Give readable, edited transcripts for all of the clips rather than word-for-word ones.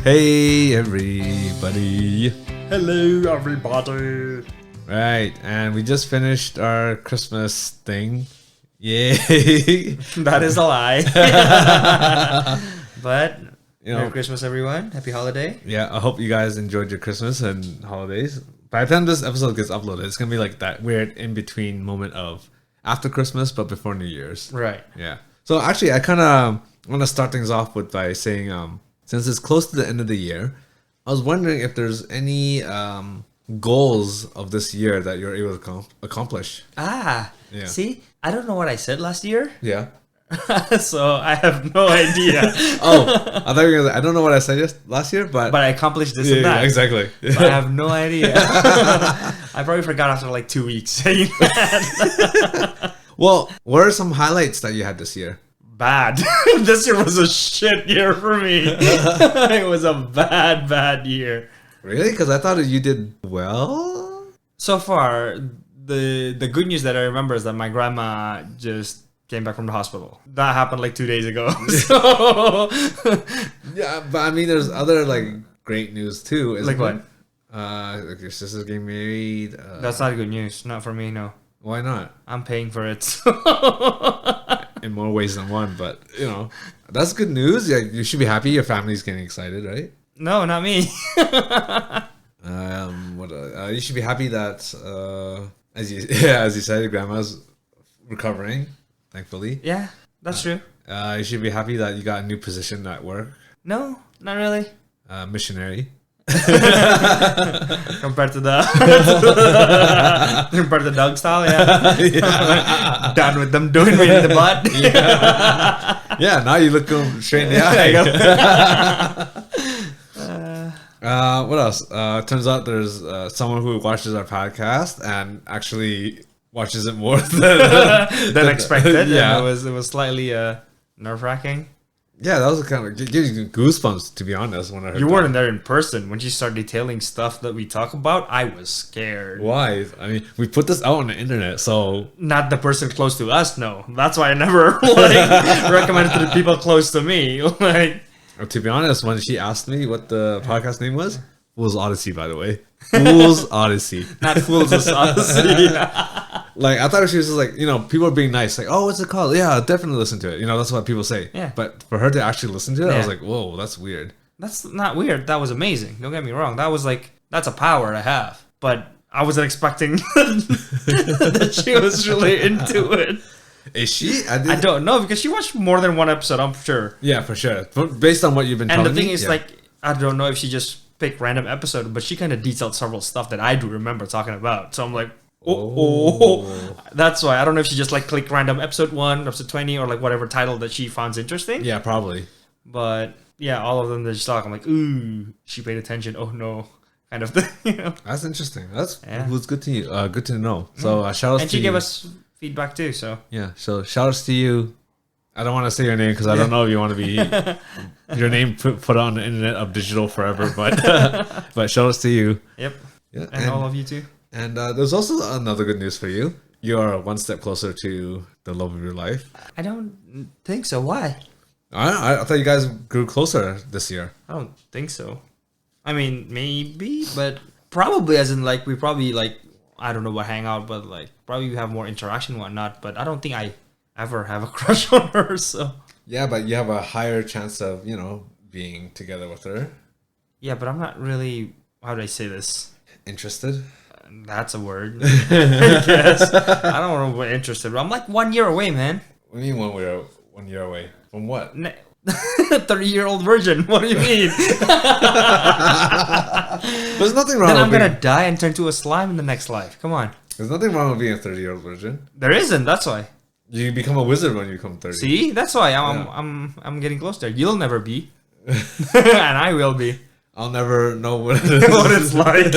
Hey everybody. Hello, everybody. Right, and we just finished our Christmas thing. Yay. That is a lie. But You know, Merry Christmas, everyone. Happy holiday. yeah, I hope you guys enjoyed your Christmas and holidays. By the time this episode gets uploaded, it's going to be like that weird in-between moment of after Christmas but before New Year's. Right. Yeah. So actually, I kind of want to start things off by saying, since it's close to the end of the year, I was wondering if there's any goals of this year that you're able to accomplish. Yeah. See, I don't know what I said last year. Yeah. So I have no idea. Oh, I thought you were gonna say, I don't know what I said last year, but I accomplished this and that. Yeah, exactly. But I have no idea. I probably forgot after like 2 weeks saying that. Well, what are some highlights that you had this year? Bad. This year was a shit year for me. It was a bad year. Really? Because I thought you did well. So far, the good news that I remember is that my grandma just came back from the hospital. That happened like 2 days ago. So Yeah, but I mean, there's other like great news too. Isn't like what? Like your sister's getting married. That's not good news. Not for me, no. Why not? I'm paying for it. In more ways than one, but you know, that's good news. Yeah, you should be happy. Your family's getting excited, right? No, not me. You should be happy that as you said, your grandma's recovering, thankfully. Yeah, that's true. You should be happy that you got a new position at work. No, not really. Missionary. Compared to the compared to the dog style, yeah. Yeah. Done with them doing me in the butt. Yeah, now you look them straight in the eye. What else? Turns out there's someone who watches our podcast and actually watches it more than expected. Yeah, And it was slightly nerve-wracking. yeah, that was kind of gives you goosebumps, to be honest. When I heard You that. weren't there in person. When she started detailing stuff that we talk about, I was scared. Why? I mean, we put this out on the internet, so Not the person close to us, no. That's why I never recommend it to the people close to me. to be honest, when she asked me what the podcast name was Odyssey, by the way. Fool's Odyssey. Not fools of Odyssey. Like, I thought she was just like, people are being nice. Like, oh, what's it called? Yeah, I'll definitely listen to it. That's what people say. Yeah. But for her to actually listen to it, I was Yeah. like, whoa, that's weird. That's not weird. That was amazing. Don't get me wrong. That's a power to have. But I wasn't expecting that she was really into it. Is she? I don't know, because she watched more than one episode, I'm sure. Yeah, for sure. Based on what you've been And telling me. the thing is, yeah. like, I don't know if she just picked random episode, but she kind of detailed several stuff that I do remember talking about. So I'm like, oh. That's why. I don't know if she just like clicked random episode 1, episode 20, or like whatever title that she finds interesting. Yeah, probably. But yeah, all of them that she talk, I'm like, ooh, she paid attention. Oh no, kind of thing. That's interesting. That's Yeah. was good to you. Good to know. So shout outs And to she you. gave us feedback too. So Yeah, so shout outs to you. I don't want to say your name because I don't know if you want to be your name put on the internet of digital forever, but but shout outs to you. yep, Yeah, and all of you too. And there's also another good news for you. You're one step closer to the love of your life. I don't think so. Why? I thought you guys grew closer this year. I don't think so. I mean, maybe, but probably as in like we probably like I don't know what hang out, but like probably we have more interaction and whatnot. But I don't think I ever have a crush on her. So Yeah, but you have a higher chance of being together with her. yeah, but I'm not really. How do I say this? Interested? That's a word. I guess I don't know what interested. But I'm like 1 year away, man. What do you mean 1 year away from what? 30-year-old virgin. What do you mean? There's nothing wrong. Then I'm with gonna die and turn to a slime in the next life. Come on. There's nothing wrong with being a 30-year-old virgin. There isn't. That's why. You become a wizard when you become 30. See, that's why I'm getting close there. You'll never be, and I will be. I'll never know what it is. What it's like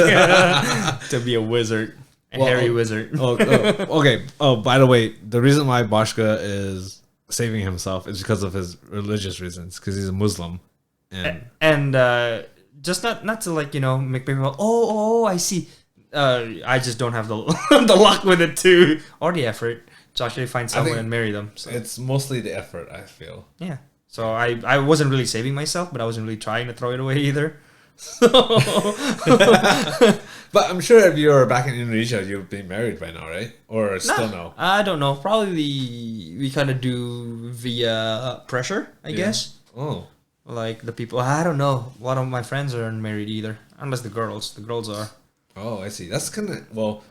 to be a wizard, a hairy wizard. Okay. Oh, by the way, the reason why Bashka is saving himself is because of his religious reasons, because he's a Muslim, and just not to like make people I see. I just don't have the the luck with it too, or the effort to actually find someone and marry them. So. It's mostly the effort, I feel. Yeah. So I wasn't really saving myself, but I wasn't really trying to throw it away either. So But I'm sure if you're back in Indonesia, you've been married by now, right? Or still no? I don't know. Probably we kind of do via pressure, I guess. Oh. Like the people, I don't know. A lot of my friends aren't married either, unless the girls. The girls are. Oh, I see. That's kind of, well,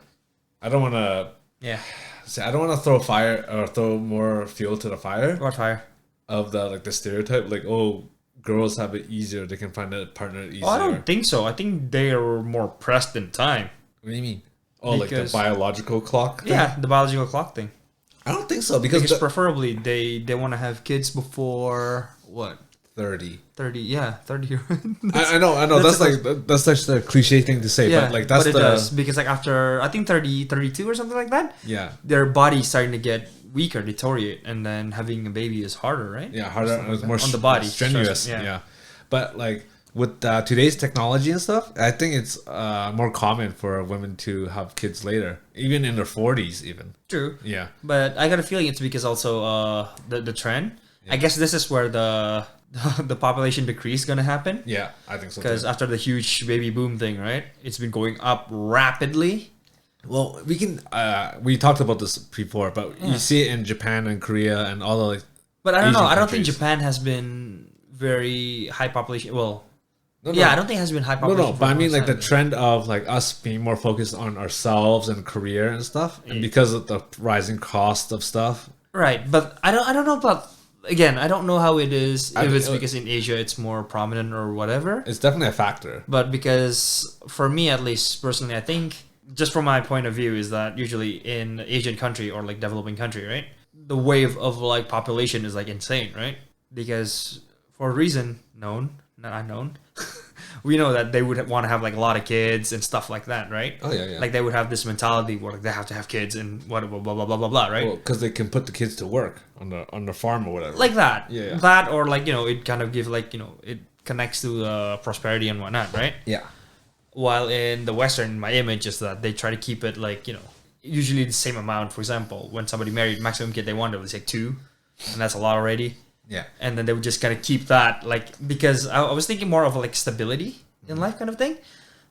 I don't want to Yeah. say, I don't want to throw fire or throw more fuel to the fire What fire? of the like the stereotype, like, oh, girls have it easier, they can find a partner easier. Oh, I don't think so. I think they are more pressed in time. What do you mean? Oh, like Because- the biological clock thing? Yeah, the biological clock thing. I don't think so because Because preferably they want to have kids before what 30. 30? Yeah, 30. I know. that's That's such the cliche thing to say, yeah, but like that's but it the does because like after I think 30, 32 or something like that, yeah. their body's starting to get weaker, deteriorate, and then having a baby is harder, right? Yeah, harder, Something like it's more that. On the body, strenuous. stress, Yeah. But like with today's technology and stuff, I think it's more common for women to have kids later, even in their 40s, even. True. Yeah. But I got a feeling it's because also the trend. Yeah. I guess this is where the the population decrease gonna happen. Yeah, I think so. Because Too. after the huge baby boom thing, right? It's been going up rapidly. Well, we can. We talked about this before, but you see it in Japan and Korea and all the. Like, But I don't know. Asian I don't think countries. Japan has been very high population. Well, no, yeah, I don't think it has been high No, population. no, for but a I long mean like the time. trend of like us being more focused on ourselves and career and stuff, and because of the rising cost of stuff. Right, but I don't know about. Again, I don't know how it is I if think it's because in Asia it's more prominent or whatever. It's definitely a factor. But because for me at least personally, I think just from my point of view is that usually in Asian country or like developing country, right, the wave of like population is like insane, right? Because for a reason known, not unknown, we know that they would want to have like a lot of kids and stuff like that, right? Oh yeah, yeah. Like they would have this mentality where like they have to have kids and what blah blah blah blah blah blah, right? Well, because they can put the kids to work on the farm or whatever. Like that, Yeah, yeah. that or like it kind of give like it connects to prosperity and whatnot, right? Yeah. While in the Western, my image is that they try to keep it like usually the same amount. For example, when somebody married, maximum kid they wanted was like 2, and that's a lot already. Yeah. And then they would just kind of keep that like because I was thinking more of like stability in life kind of thing.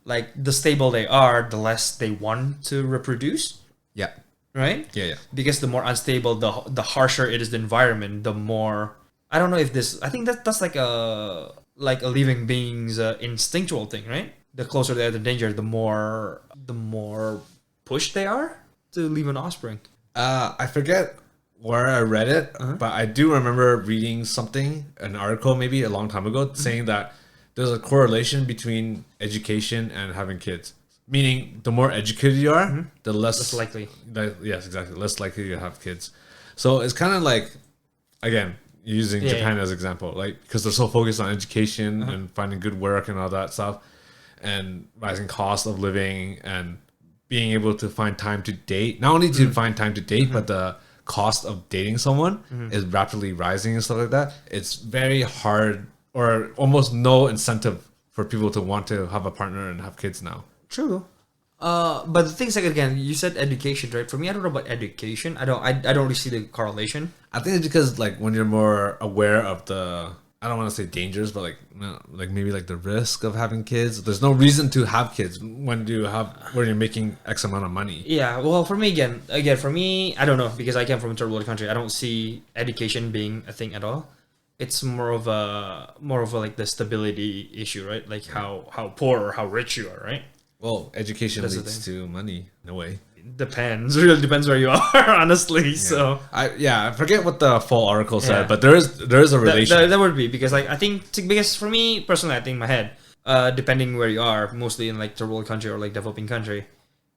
Like the stable they are, the less they want to reproduce, Yeah. right? Yeah. Yeah. Because the more unstable, the harsher it is the environment, the more I don't know if this I think that's like a living being's instinctual thing, right? The closer they are to danger, the more pushed they are to leave an offspring. I forget where I read it, but I do remember reading something, an article maybe a long time ago, saying that there's a correlation between education and having kids. Meaning, the more educated you are, the less likely. Yes, exactly. Less likely you have kids. So it's kind of like, again, using Yeah, Japan as example, like because they're so focused on education and finding good work and all that stuff, and rising cost of living and being able to find time to date. Not only to find time to date, but the cost of dating someone is rapidly rising and stuff like that. It's very hard or almost no incentive for people to want to have a partner and have kids now. True. But the things like again, you said education, right? For me, I don't know about education. I don't really see the correlation. I think it's because like when you're more aware of the, I don't want to say dangers, but like maybe like the risk of having kids. There's no reason to have kids when you're making X amount of money. Yeah, well, for me again, for me, I don't know because I came from a third world country. I don't see education being a thing at all. It's more of a like the stability issue, right? Like how poor or how rich you are, right? Well, education That's the leads to money in a way. Depends. Really depends where you are, honestly. So I forget what the full article said, Yeah. but there is a relation. that would be because like I think because for me personally, I think in my head, depending where you are, mostly in like third world country or like developing country,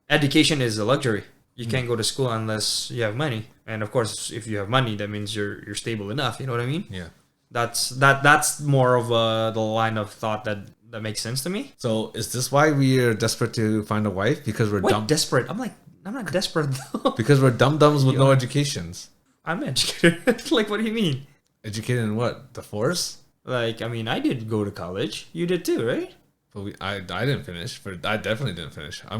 education is a luxury. You can't go to school unless you have money, and of course, if you have money, that means you're stable enough. You know what I mean? Yeah. That's more of the line of thought that makes sense to me. So is this why we are desperate to find a wife? Because we're Wait, dumb. desperate? I'm not desperate though. Because we're dum-dums with no educations. I'm educated. Like, what do you mean? Educated in what? The force? Like, I mean, I did go to college. You did too, right? But I didn't finish. But I definitely didn't finish. I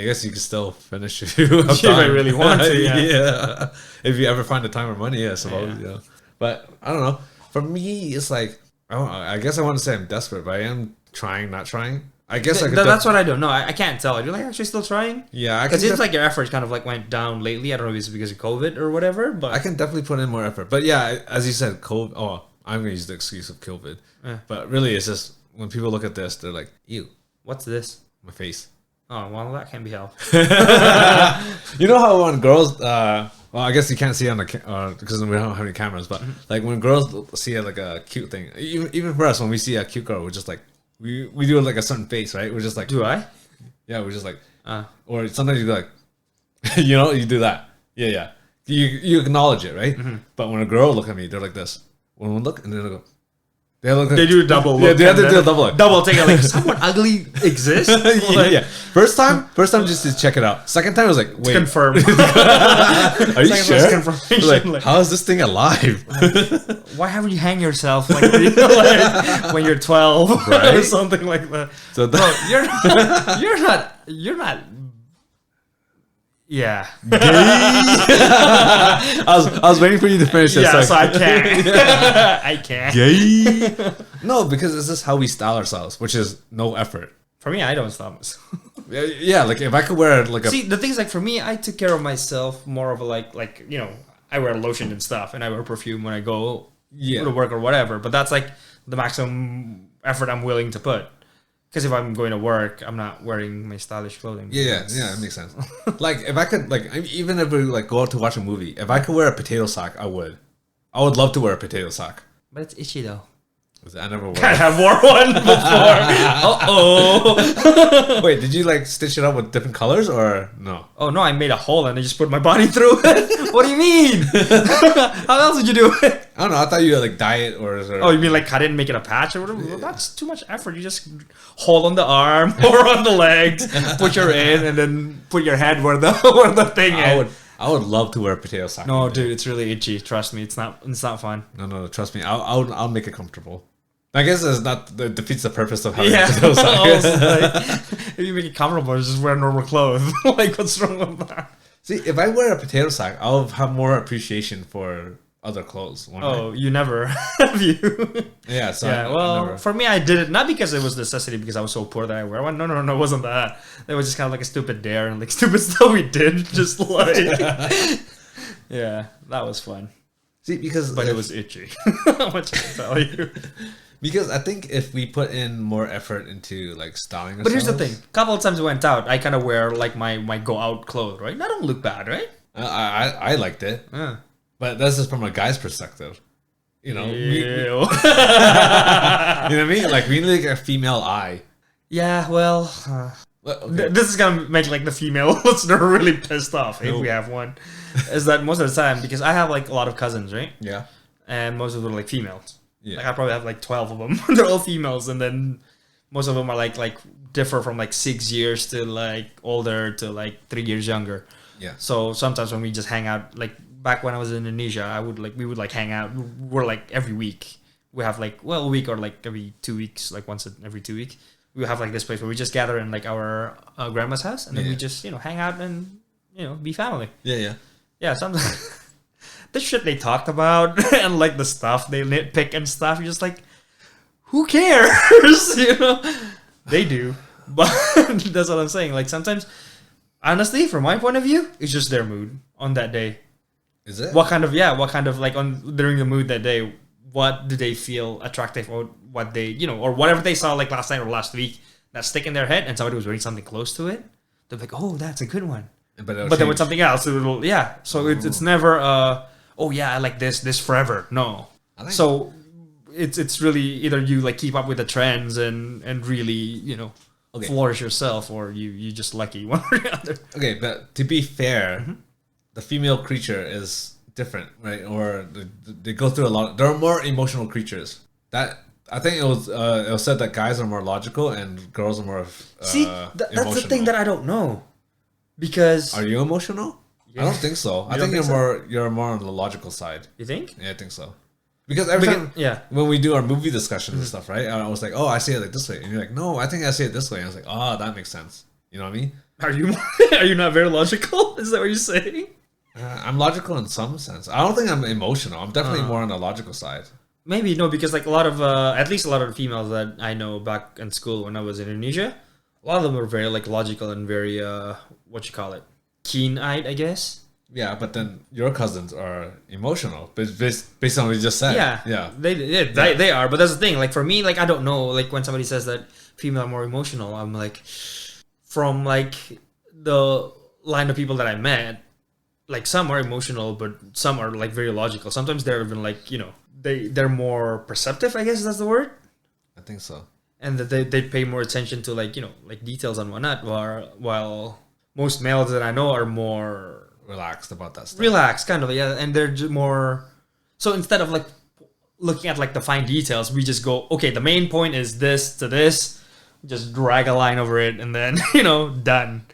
guess you could still finish if you have If I time. really want to, yeah. Yeah. If you ever find the time or money, I suppose. Yeah. Yeah. But I don't know. For me, it's like I guess I want to say I'm desperate, but I am trying, not trying. I guess I could. That's what I do. No, I can't tell. Are you like actually still trying? Yeah, Because it's like your efforts kind of like went down lately. I don't know if it's because of COVID or whatever, but I can definitely put in more effort. But yeah, as you said, COVID. Oh, I'm gonna use the excuse of COVID. But really, it's just when people look at this, they're like, "Ew, what's this? my face." Oh well, that can't be helped. You know how when girls, well, I guess you can't see on the because we don't have any cameras. But like when girls see like a cute thing, even for us, when we see a cute girl, we're just like we do like a certain face, right? We're just like, Do I? yeah, we're just like, or sometimes you go like, you do that, yeah. You acknowledge it, right? But when a girl look at me, they're like this. When one look and then they go. They do a double look. Yeah, they have to do a double look. Double take it. Like, someone ugly exists? Yeah. First time just to check it out. Second time I was like, wait. Confirm. Are you sure? Confirmation. Like, how is this thing alive? Why haven't you hang yourself like when you're 12 Right? or something like that? So Bro, you're not. Yeah. I was waiting for you to finish this. Yeah, so I can't. I can't. Gay? No, because it's just how we style ourselves, which is no effort. For me, I don't stop myself. Yeah, like if I could wear like a See, the thing is, like for me, I took care of myself more of a like I wear lotion and stuff, and I wear perfume when I go to work or whatever. But that's like the maximum effort I'm willing to put. Because if I'm going to work, I'm not wearing my stylish clothing. Yeah, it makes sense. Like if I could, like even if we like go out to watch a movie, if I could wear a potato sock, I would. I would love to wear a potato sock. But it's itchy though. I never wore. I have worn one before. Wait, did you like stitch it up with different colors or no? Oh no, I made a hole and I just put my body through it. What do you mean? How else would you do it? I don't know. I thought you like dye it or. Oh, you mean like cut it and make it a patch or whatever? Well, that's too much effort. You just hold on the arm or on the legs, put your in, and then put your head where the thing is. I would love to wear a potato sock. No, dude, it's really itchy. Trust me, it's not fun. No, trust me. I'll make it comfortable. I guess it's not that defeats the purpose of having a Yeah, potato sock. if you make it comfortable, just wear normal clothes. Like, what's wrong with that? See, if I wear a potato sock, I'll have more appreciation for other clothes. Oh, you never have you? Yeah. So yeah. I Well, never. for me, I did it not because it was necessity, because I was so poor that I wear one. No, it wasn't that. It was just kind of like a stupid dare and like stupid stuff we did. Just like, yeah, that was fun. See, because But it was itchy. What can I tell you? Because I think if we put in more effort into like styling ourselves. But here's the thing: a couple of times I went out, I kind of wear like my go out clothes, right? And I don't look bad, right? I liked it, but that's just from a guy's perspective. You know, you know what I mean? Like we need like a female eye. Yeah, well, Okay. this is gonna make like the female listener really pissed off if we have one. Is that most of the time, because I have like a lot of cousins, right? Yeah. And most of them are like females. Yeah. Like I probably have like 12 of them. They're all females, and then most of them are like differ from like 6 years to like older to like 3 years younger. Yeah. So sometimes when we just hang out, like back when I was in Indonesia, we would like hang out. We're like every week. We have like a week or like every 2 weeks, like every 2 weeks. We have like this place where we just gather in like our grandma's house, and then we just hang out and be family. Yeah. Sometimes the shit they talked about and like the stuff they nitpick and stuff, you're just like, who cares? They do, but that's what I'm saying. Like sometimes, honestly, from my point of view, it's just their mood on that day. Is it? What kind of like on during the mood that day? What do they feel attractive, or what they or whatever they saw like last night or last week that stick in their head, and somebody was wearing something close to it? They're like, oh, that's a good one. But then with something else, it'll So it's never I like this forever. No. So it's really either you like keep up with the trends and really flourish yourself, or you just lucky one or the other. Okay, but to be fair, the female creature is different, right? Or they go through a lot. There are more emotional creatures. That I think it was said that guys are more logical and girls are more that's the thing that I don't know. Because are you emotional? Yeah. I don't think so. I think you're more on the logical side. You think? Yeah, I think so. Because every time when we do our movie discussions and stuff, right? I was like, oh, I see it like this way, and you're like, no, I think I see it this way. And I was like, oh, that makes sense. You know what I mean? Are you not very logical? Is that what you're saying? I'm logical in some sense. I don't think I'm emotional. I'm definitely more on the logical side. Maybe no, because like a lot of at least a lot of the females that I know back in school when I was in Indonesia, a lot of them were very like logical and very what you call it, keen-eyed, I guess. Yeah, but then your cousins are emotional, based on what you just said. Yeah, Yeah. They are. But that's the thing. Like for me, like I don't know. Like when somebody says that female are more emotional, I'm like, from like the line of people that I met, like some are emotional, but some are like very logical. Sometimes they're even like they're more perceptive. I guess that's the word. I think so. And that they pay more attention to like like details and whatnot. While most males that I know are more Relaxed about that stuff. relaxed, kind of, yeah, and they're more. So instead of like looking at like the fine details, we just go, okay, the main point is this to this, just drag a line over it, and then done.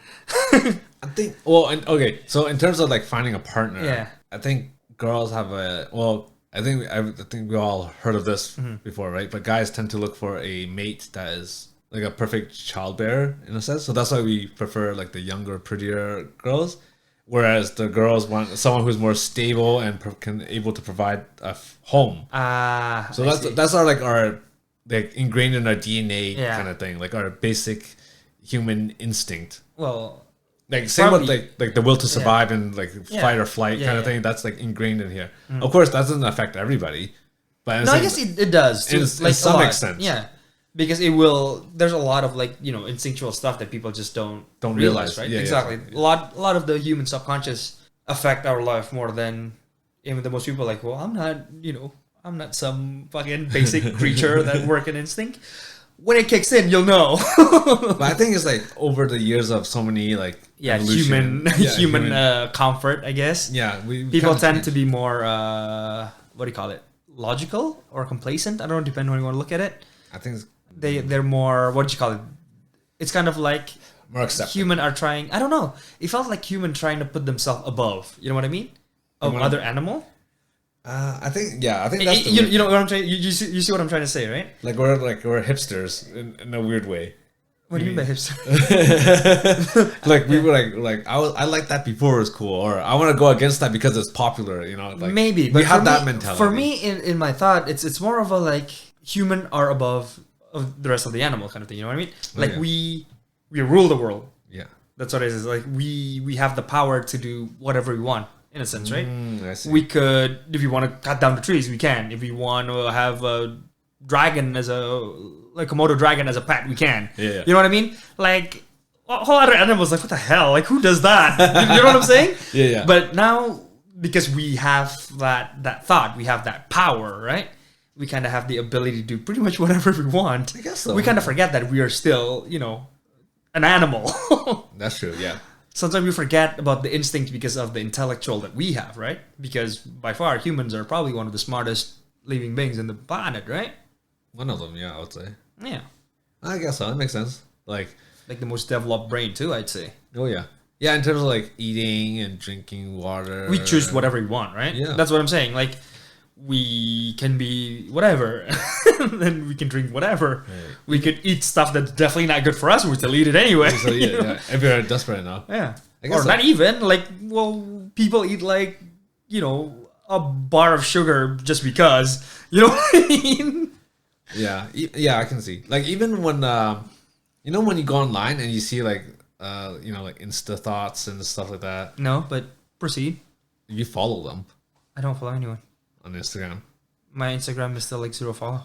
I think. Well, okay. So in terms of like finding a partner, Yeah. I think girls have a well. I think we all heard of this before, right? But guys tend to look for a mate that is like a perfect childbearer in a sense. So that's why we prefer like the younger, prettier girls. Whereas the girls want someone who's more stable and able to provide a home. So that's our like ingrained in our DNA kind of thing, like our basic human instinct. Well, Like same with probably- like the will to survive and like fight or flight kind of thing. That's like ingrained in here. Of course, that doesn't affect everybody, but no, I guess it does to in some extent. Yeah, because it will. There's a lot of like instinctual stuff that people just don't realize, right? Yeah, exactly. yeah. A lot of the human subconscious affect our life more than even the most people. Like, well, I'm not some fucking basic creature that work in instinct. When it kicks in, you'll know. But I think it's like over the years of so many like human comfort, I guess. Yeah, we People kinda tend change. to be more what do you call it? Logical or complacent? I don't know, depending on how you want to look at it. I think it's They're more, what do you call it? It's kind of like more accepting. human are trying. I don't know. It felt like human trying to put themselves above. You know what I mean? Of wanna- other animal. I think that's the You know what I'm trying. You see what I'm trying to say, right? like we're hipsters in a weird way. What do you mean by hipster? Like we were like I like that before it was cool, or I want to go against that because it's popular. Like Maybe, we but have for that me- mentality. For me, in my thought, it's more of a like human are above of the rest of the animal kind of thing. You know what I mean? Like yeah. we rule the world. yeah, That's what it is. Like we have the power to do whatever we want in a sense, right? I see. We could, if we want to cut down the trees, we can. If we want to have a dragon as like Komodo dragon as a pet, we can. Yeah. You know what I mean? Like a whole other animals, like what the hell? Like who does that? You know what I'm saying? Yeah. But now because we have that thought, we have that power, right? We kind of have the ability to do pretty much whatever we want. I guess so. We kind of forget that we are still, an animal. That's true. Yeah. Sometimes we forget about the instinct because of the intellectual that we have, right? Because by far humans are probably one of the smartest living beings in the planet, right? One of them. Yeah, I would say. Yeah. I guess so. That makes sense. Like Like the most developed brain too, I'd say. oh yeah. Yeah, in terms of like eating and drinking water. We choose whatever we want, right? Yeah. That's what I'm saying. Like we can be whatever. Then we can drink whatever. Right. We could eat stuff that's definitely not good for us, we still eat it anyway. So yeah, if you're desperate enough. Yeah. I guess Or so. not even. Like, well, people eat like, a bar of sugar just because. You know what I mean? Yeah, yeah, I can see. Like even when when you go online and you see like like Insta thoughts and stuff like that, No, but proceed. you follow them I don't follow anyone. on Instagram. My Instagram is still like 0 follow.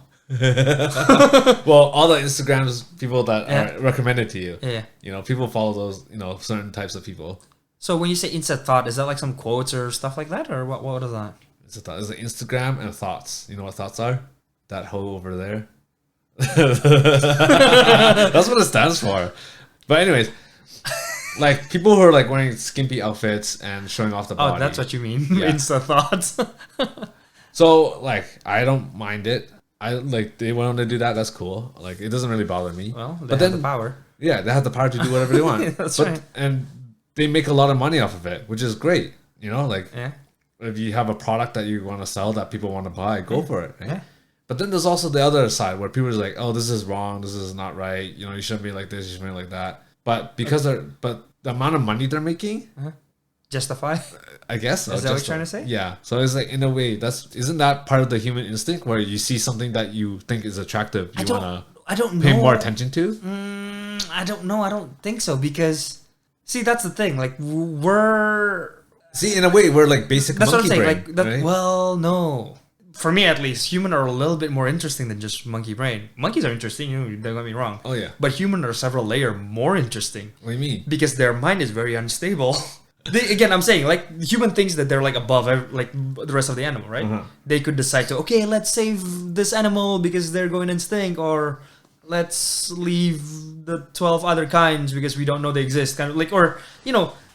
Well, all the Instagrams people that Yeah. are recommended to you, Yeah. people follow those certain types of people. So when you say instant thought, is that like some quotes or stuff like that, or what is that? It's a thought. It's an Instagram and thoughts. You know what thoughts are? That hoe over there. That's what it stands for. But anyways, like people who are like wearing skimpy outfits and showing off the body. Oh, that's what you mean. Yeah. Instant thoughts. So like I don't mind it. I like they want to do that. That's cool. Like it doesn't really bother me. Well, they but have then the power. yeah, they have the power to do whatever they want. That's but, right. And they make a lot of money off of it, which is great. Like Yeah. if you have a product that you want to sell that people want to buy, go for it. Right? Yeah. But then there's also the other side where people are like, oh, this is wrong. This is not right. You shouldn't be like this. You shouldn't be like that. But because the amount of money they're making, justify. I guess so. Is that what just you're trying to say? Yeah. So it's like in a way, isn't that part of the human instinct where you see something that you think is attractive, you wanna I don't pay know. more attention to? I don't know. I don't think so because see, that's the thing. Like we're See, in a way, we're like basic that's what I'm monkey saying. brain, Like that. right? Well, no. For me, at least, human are a little bit more interesting than just monkey brain. Monkeys are interesting. Don't get me wrong. Oh yeah. But human are several layer more interesting What do you mean? because their mind is very unstable. Again, I'm saying like human thinks that they're like above like the rest of the animal, right? Uh-huh. They could decide to okay, let's save this animal because they're going extinct, or let's leave the 12 other kinds because we don't know they exist. Kind of like, or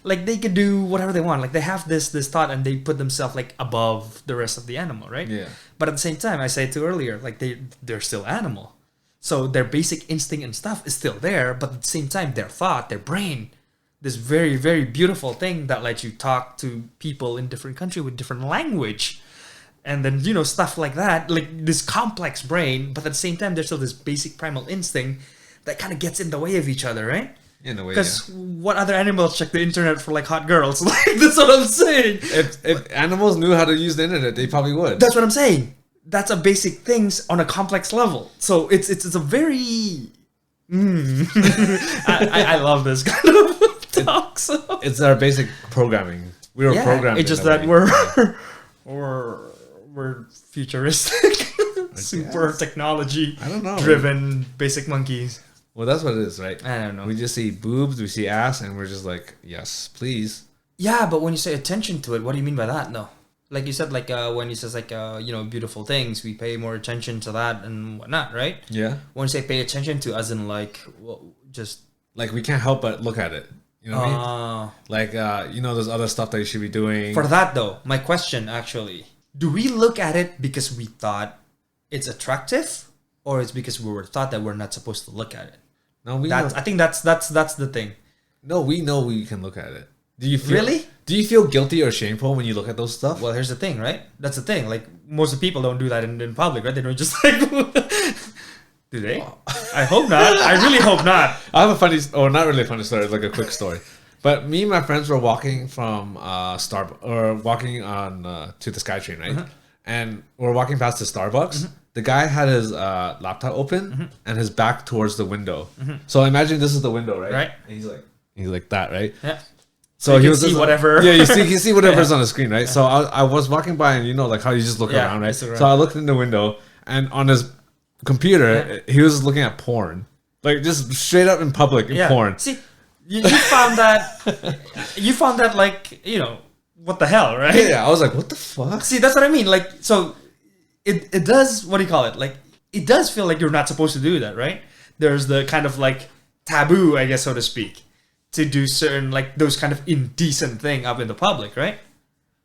like they could do whatever they want. Like they have this thought and they put themselves like above the rest of the animal, right? Yeah. But at the same time, I said to earlier, like they're still animal, so their basic instinct and stuff is still there. But at the same time, their thought, their brain, this very very beautiful thing that lets you talk to people in different country with different language, and then stuff like that, like this complex brain. But at the same time, there's still this basic primal instinct that kind of gets in the way of each other, right? In a way, Because what other animals check the internet for like hot girls? Like that's what I'm saying. If animals knew how to use the internet, they probably would. That's what I'm saying. That's a basic things on a complex level. So it's a very. I love this kind of talk. So. It's our basic programming. We were programmed. It's just in a that way. we're futuristic, super technology. I don't know. Driven basic monkeys. Well, that's what it is, right? I don't know. We just see boobs, we see ass, and we're just like, yes, please. Yeah, but when you say attention to it, what do you mean by that? No, like you said, like when you says like beautiful things, we pay more attention to that and whatnot, right? Yeah. When you say pay attention to, as in like just Like we can't help but look at it. You know what I mean? Like there's other stuff that you should be doing. For that though, my question actually, do we look at it because we thought it's attractive, or it's because we were taught that we're not supposed to look at it? No, we That's know. I think that's the thing. No, we know we can look at it. Do you feel, Really? Do you feel guilty or shameful when you look at those stuff? Well, here's the thing, right? That's the thing. Like most of the people don't do that in public, right? They don't just like. Do they? I hope not. I really hope not. I have a funny, or not really a funny story, it's like a quick story. But me and my friends were walking from walking on to the SkyTrain, right? And we're walking past the Starbucks. The guy had his laptop open and his back towards the window. So imagine this is the window, right? Right. And he's like that, right? Yeah. So you he can was see just, whatever. Yeah, you see whatever's on the screen, right? So I was walking by, and like how you just look around, right? just look around. So I looked in the window, and on his computer, he was looking at porn, like just straight up in public porn. See, you found that. You found that like what the hell, right? Yeah, I was like, what the fuck? See, that's what I mean. Like, so it does. What do you call it? Like, it does feel like you're not supposed to do that, right? There's the kind of like taboo, I guess, so to speak, to do certain like those kind of indecent thing up in the public, right?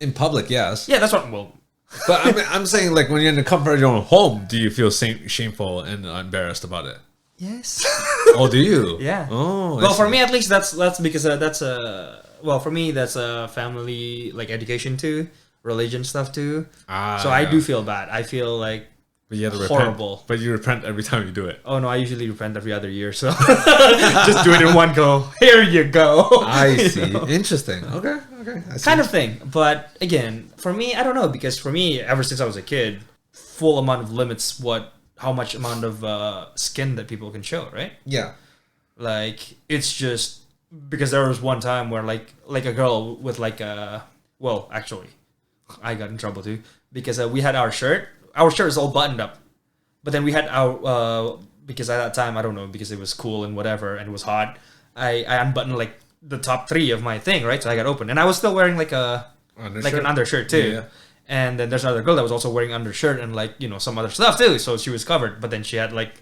In public, yes. Yeah, that's what. Well, But I'm saying, like, when you're in the comfort of your own home, do you feel shameful and embarrassed about it? yes. Oh, do you? Yeah. Oh. I Well, for see. me at least, that's because that's a for me that's a family like education too, religion stuff too. So I do feel bad. I feel like But you have to horrible. repent. But you repent every time you do it. oh no, I usually repent every other year, so just do it in one go. Here you go. I You see. know? Interesting. Okay. I see. Kind of thing. But again, for me, I don't know, because for me, ever since I was a kid, full amount of limits how much amount of skin that people can show, right? Yeah. Like it's just because there was one time where like a girl with like actually I got in trouble too because we had our shirt is all buttoned up, but then we had our because at that time I don't know, because it was cool and whatever and it was hot, I unbuttoned like the top 3 of my thing, right? So I got open and I was still wearing like an undershirt too. Yeah. And then there's another girl that was also wearing undershirt and like some other stuff too, so she was covered, but then she had like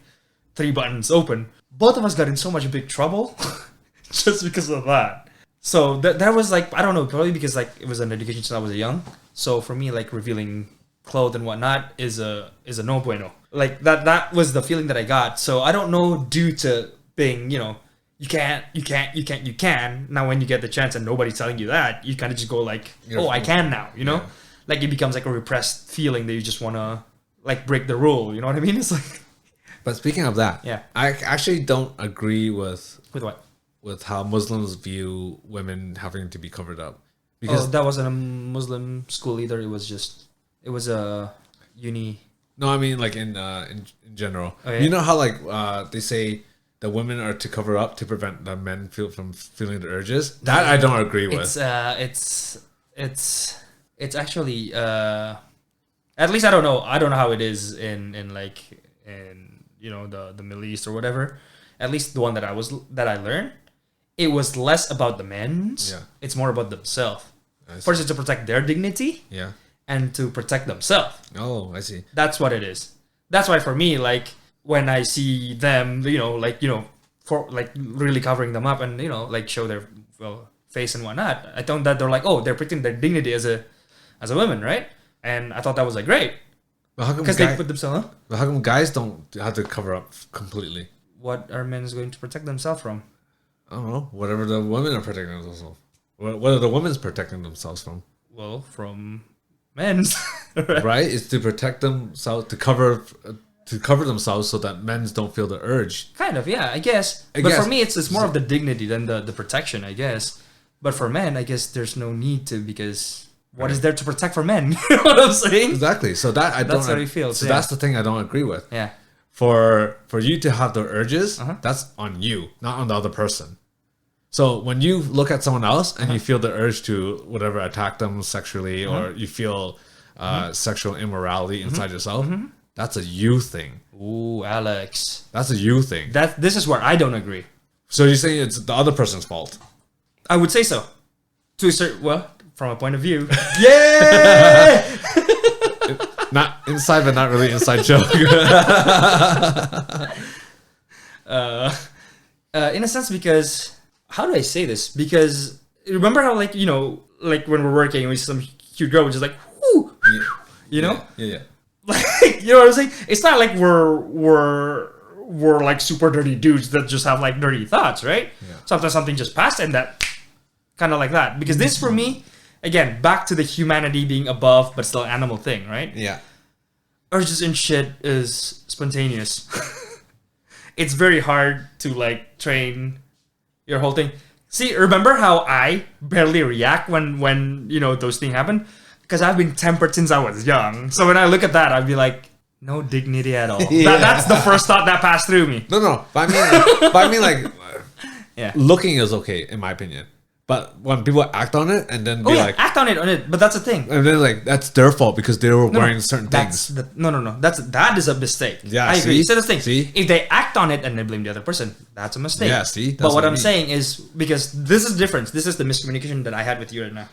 3 buttons open. Both of us got in so much big trouble just because of that. So that was like, I don't know, probably because like it was an education since I was young. So for me, like revealing clothes and whatnot is a no bueno. Like that was the feeling that I got. So I don't know, due to being you can. Now when you get the chance and nobody's telling you that, you kind of just go like, I can now, Yeah. Like it becomes like a repressed feeling that you just want to like break the rule. You know what I mean? It's like, But speaking of that, yeah. I actually don't agree with With what? how Muslims view women having to be covered up. Because that wasn't a Muslim school either. It was a uni. no, I mean like in general. Oh, yeah? You know how like they say the women are to cover up to prevent the men from feeling the urges. That I don't agree with. It's actually at least I don't know. I don't know how it is in the Middle East or whatever. At least the one that I learned, it was less about the men's. Yeah. It's more about themselves. I see. First, it's to protect their dignity Yeah. and to protect themselves. Oh, I see. That's what it is. That's why for me, like when I see them, for like really covering them up and like show their face and whatnot, I thought that they're like, oh, they're protecting their dignity as a woman, right? And I thought that was like great But how come because they put themselves. Huh? but how come guys don't have to cover up completely? What are men going to protect themselves from? I don't know. Whatever the women are protecting themselves. What are the women's protecting themselves from? Well, from men's. Right? It's to protect themselves, to cover themselves so that men don't feel the urge. Kind of, yeah, I guess. I But guess. for me, it's more of the dignity than the protection, I guess. But for men, I guess there's no need to because what is there to protect for men? You know what I'm saying? Exactly. So that I don't. That's how he feels, So yeah. that's the thing I don't agree with. Yeah. For you to have the urges, Uh-huh. that's on you, not on the other person. So when you look at someone else and you feel the urge to whatever attack them sexually, or you feel sexual immorality inside yourself, that's a you thing. Ooh, Alex. That's a you thing. This is where I don't agree. So you're saying it's the other person's fault? I would say so. To a certain, from a point of view. Yeah! Not inside, but not really inside joke. In a sense, because how do I say this? Because remember how like when we're working and we see some cute girl, which is like, whoo, you know, Yeah. like you know what I'm saying? It's not like we're like super dirty dudes that just have like dirty thoughts, right? Yeah. Sometimes something just passed and that kind of like that. Because this for me, again, back to the humanity being above but still animal thing, right? Yeah. Urges and shit is spontaneous. It's very hard to like train your whole thing. See, remember how I barely react when those things happen? Because I've been tempered since I was young. So when I look at that, I'd be like, no dignity at all. Yeah. That's the first thought that passed through me. No. But I mean, like, Yeah. looking is okay in my opinion. But when people act on it and then be like, act on it. But that's the thing. and then like that's their fault because they were wearing certain That's things. no. That is a mistake. Yeah, I agree. see? You said this thing. See? If they act on it and they blame the other person, that's a mistake. Yeah, see? That's But what what I I'm mean. saying is because this is the difference. This is the miscommunication that I had with you right now.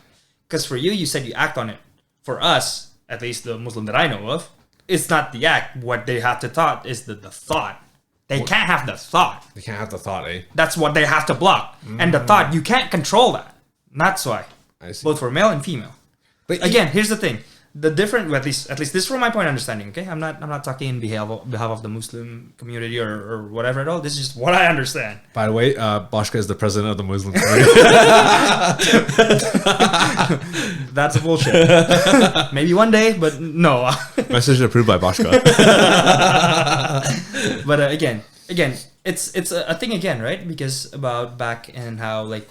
Because for you said you act on it. For us, at least the Muslim that I know of, it's not the act. What they have to thought is the thought. They can't have the thought. They can't have the thought, eh? That's what they have to block. And the thought, you can't control that. That's why. I see. Both for male and female. But Again, here's the thing: the different, at least this is from my point of understanding. Okay, I'm not talking in behalf of the Muslim community or whatever at all. This is just what I understand. by the way, Bashka is the president of the Muslim community. That's a bullshit. Maybe one day, but no. Message approved by Bashka. But again, it's a thing again, right? Because about back and how like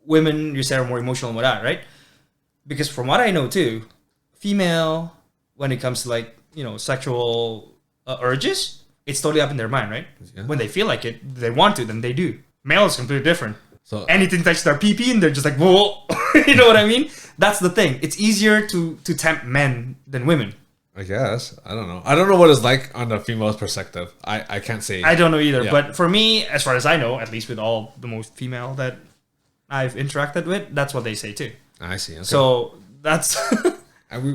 women you say are more emotional and whatnot, right? Because from what I know too, female when it comes to like sexual urges, it's totally up in their mind, right? Yeah. When they feel like it, they want to, then they do. Male is completely different. So Anything touches their pee and they're just like, whoa. You know what I mean? That's the thing. It's easier to tempt men than women. I guess I don't know. I don't know what it's like on the female's perspective. I can't say. I don't know either. Yeah. But for me, as far as I know, at least with all the most female that I've interacted with, that's what they say too. I see. Okay. So that's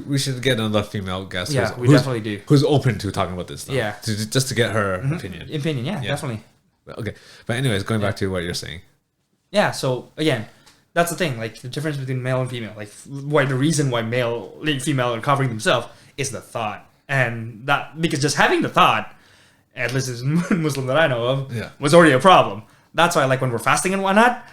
we should get another female guest. Yeah, we definitely do. Who's open to talking about this stuff? Yeah. Just to get her opinion. opinion. Yeah, Yeah. definitely. Okay, but anyways, going back to what you're saying. Yeah. So again, that's the thing. Like the difference between male and female. Like the reason why female are covering themselves is the thought, and that because just having the thought, at least as Muslim that I know of, Yeah. was already a problem. That's why, like when we're fasting and whatnot,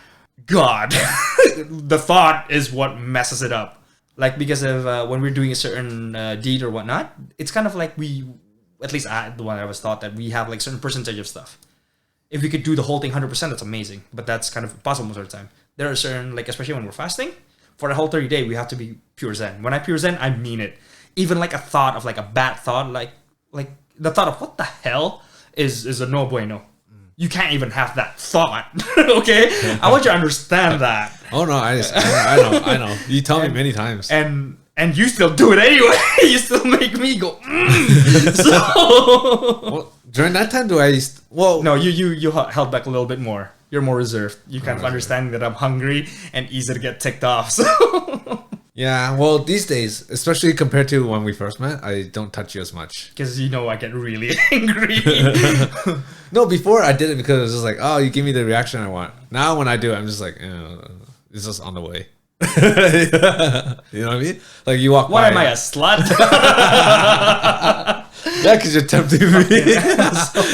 God, the thought is what messes it up. Like because of when we're doing a certain deed or whatnot, it's kind of like at least the one I was taught that we have like certain percentage of stuff. If we could do the whole thing 100%, that's amazing. But that's kind of impossible most of the time. there are certain, like, especially when we're fasting, for the whole 30 day, we have to be pure Zen. When I pure Zen, I mean it. Even like a thought of like a bad thought, like the thought of what the hell is a no bueno. You can't even have that thought. Okay? I want you to understand that. Oh no, I know. You tell me many times. And you still do it anyway. You still make me go, So well, during that time, no, you held back a little bit more. You're more reserved. You kind of understand that I'm hungry and easy to get ticked off. So yeah, well, these days, especially compared to when we first met, I don't touch you as much. Because I get really angry. No, before I did it because it was just like, oh, you give me the reaction I want. Now when I do it, I'm just like, it's just on the way. You know what I mean? Like you walk by. Why am I a slut? Yeah, because you're tempting me.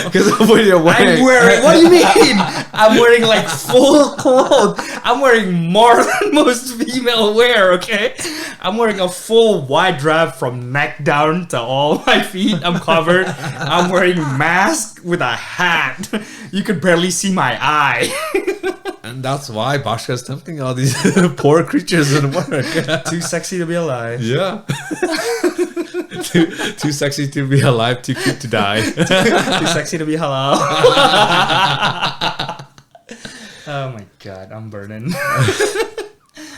Because of what you're wearing. What do you mean? I'm wearing like full clothes. I'm wearing more than most female wear, okay? I'm wearing a full wide dress from neck down to all my feet. I'm covered. I'm wearing mask with a hat. You could barely see my eye. And that's why Bashka is tempting all these poor creatures in work. Too sexy to be alive. Yeah. Too sexy to be alive, too cute to die. Too sexy to be halal. Oh my god, I'm burning.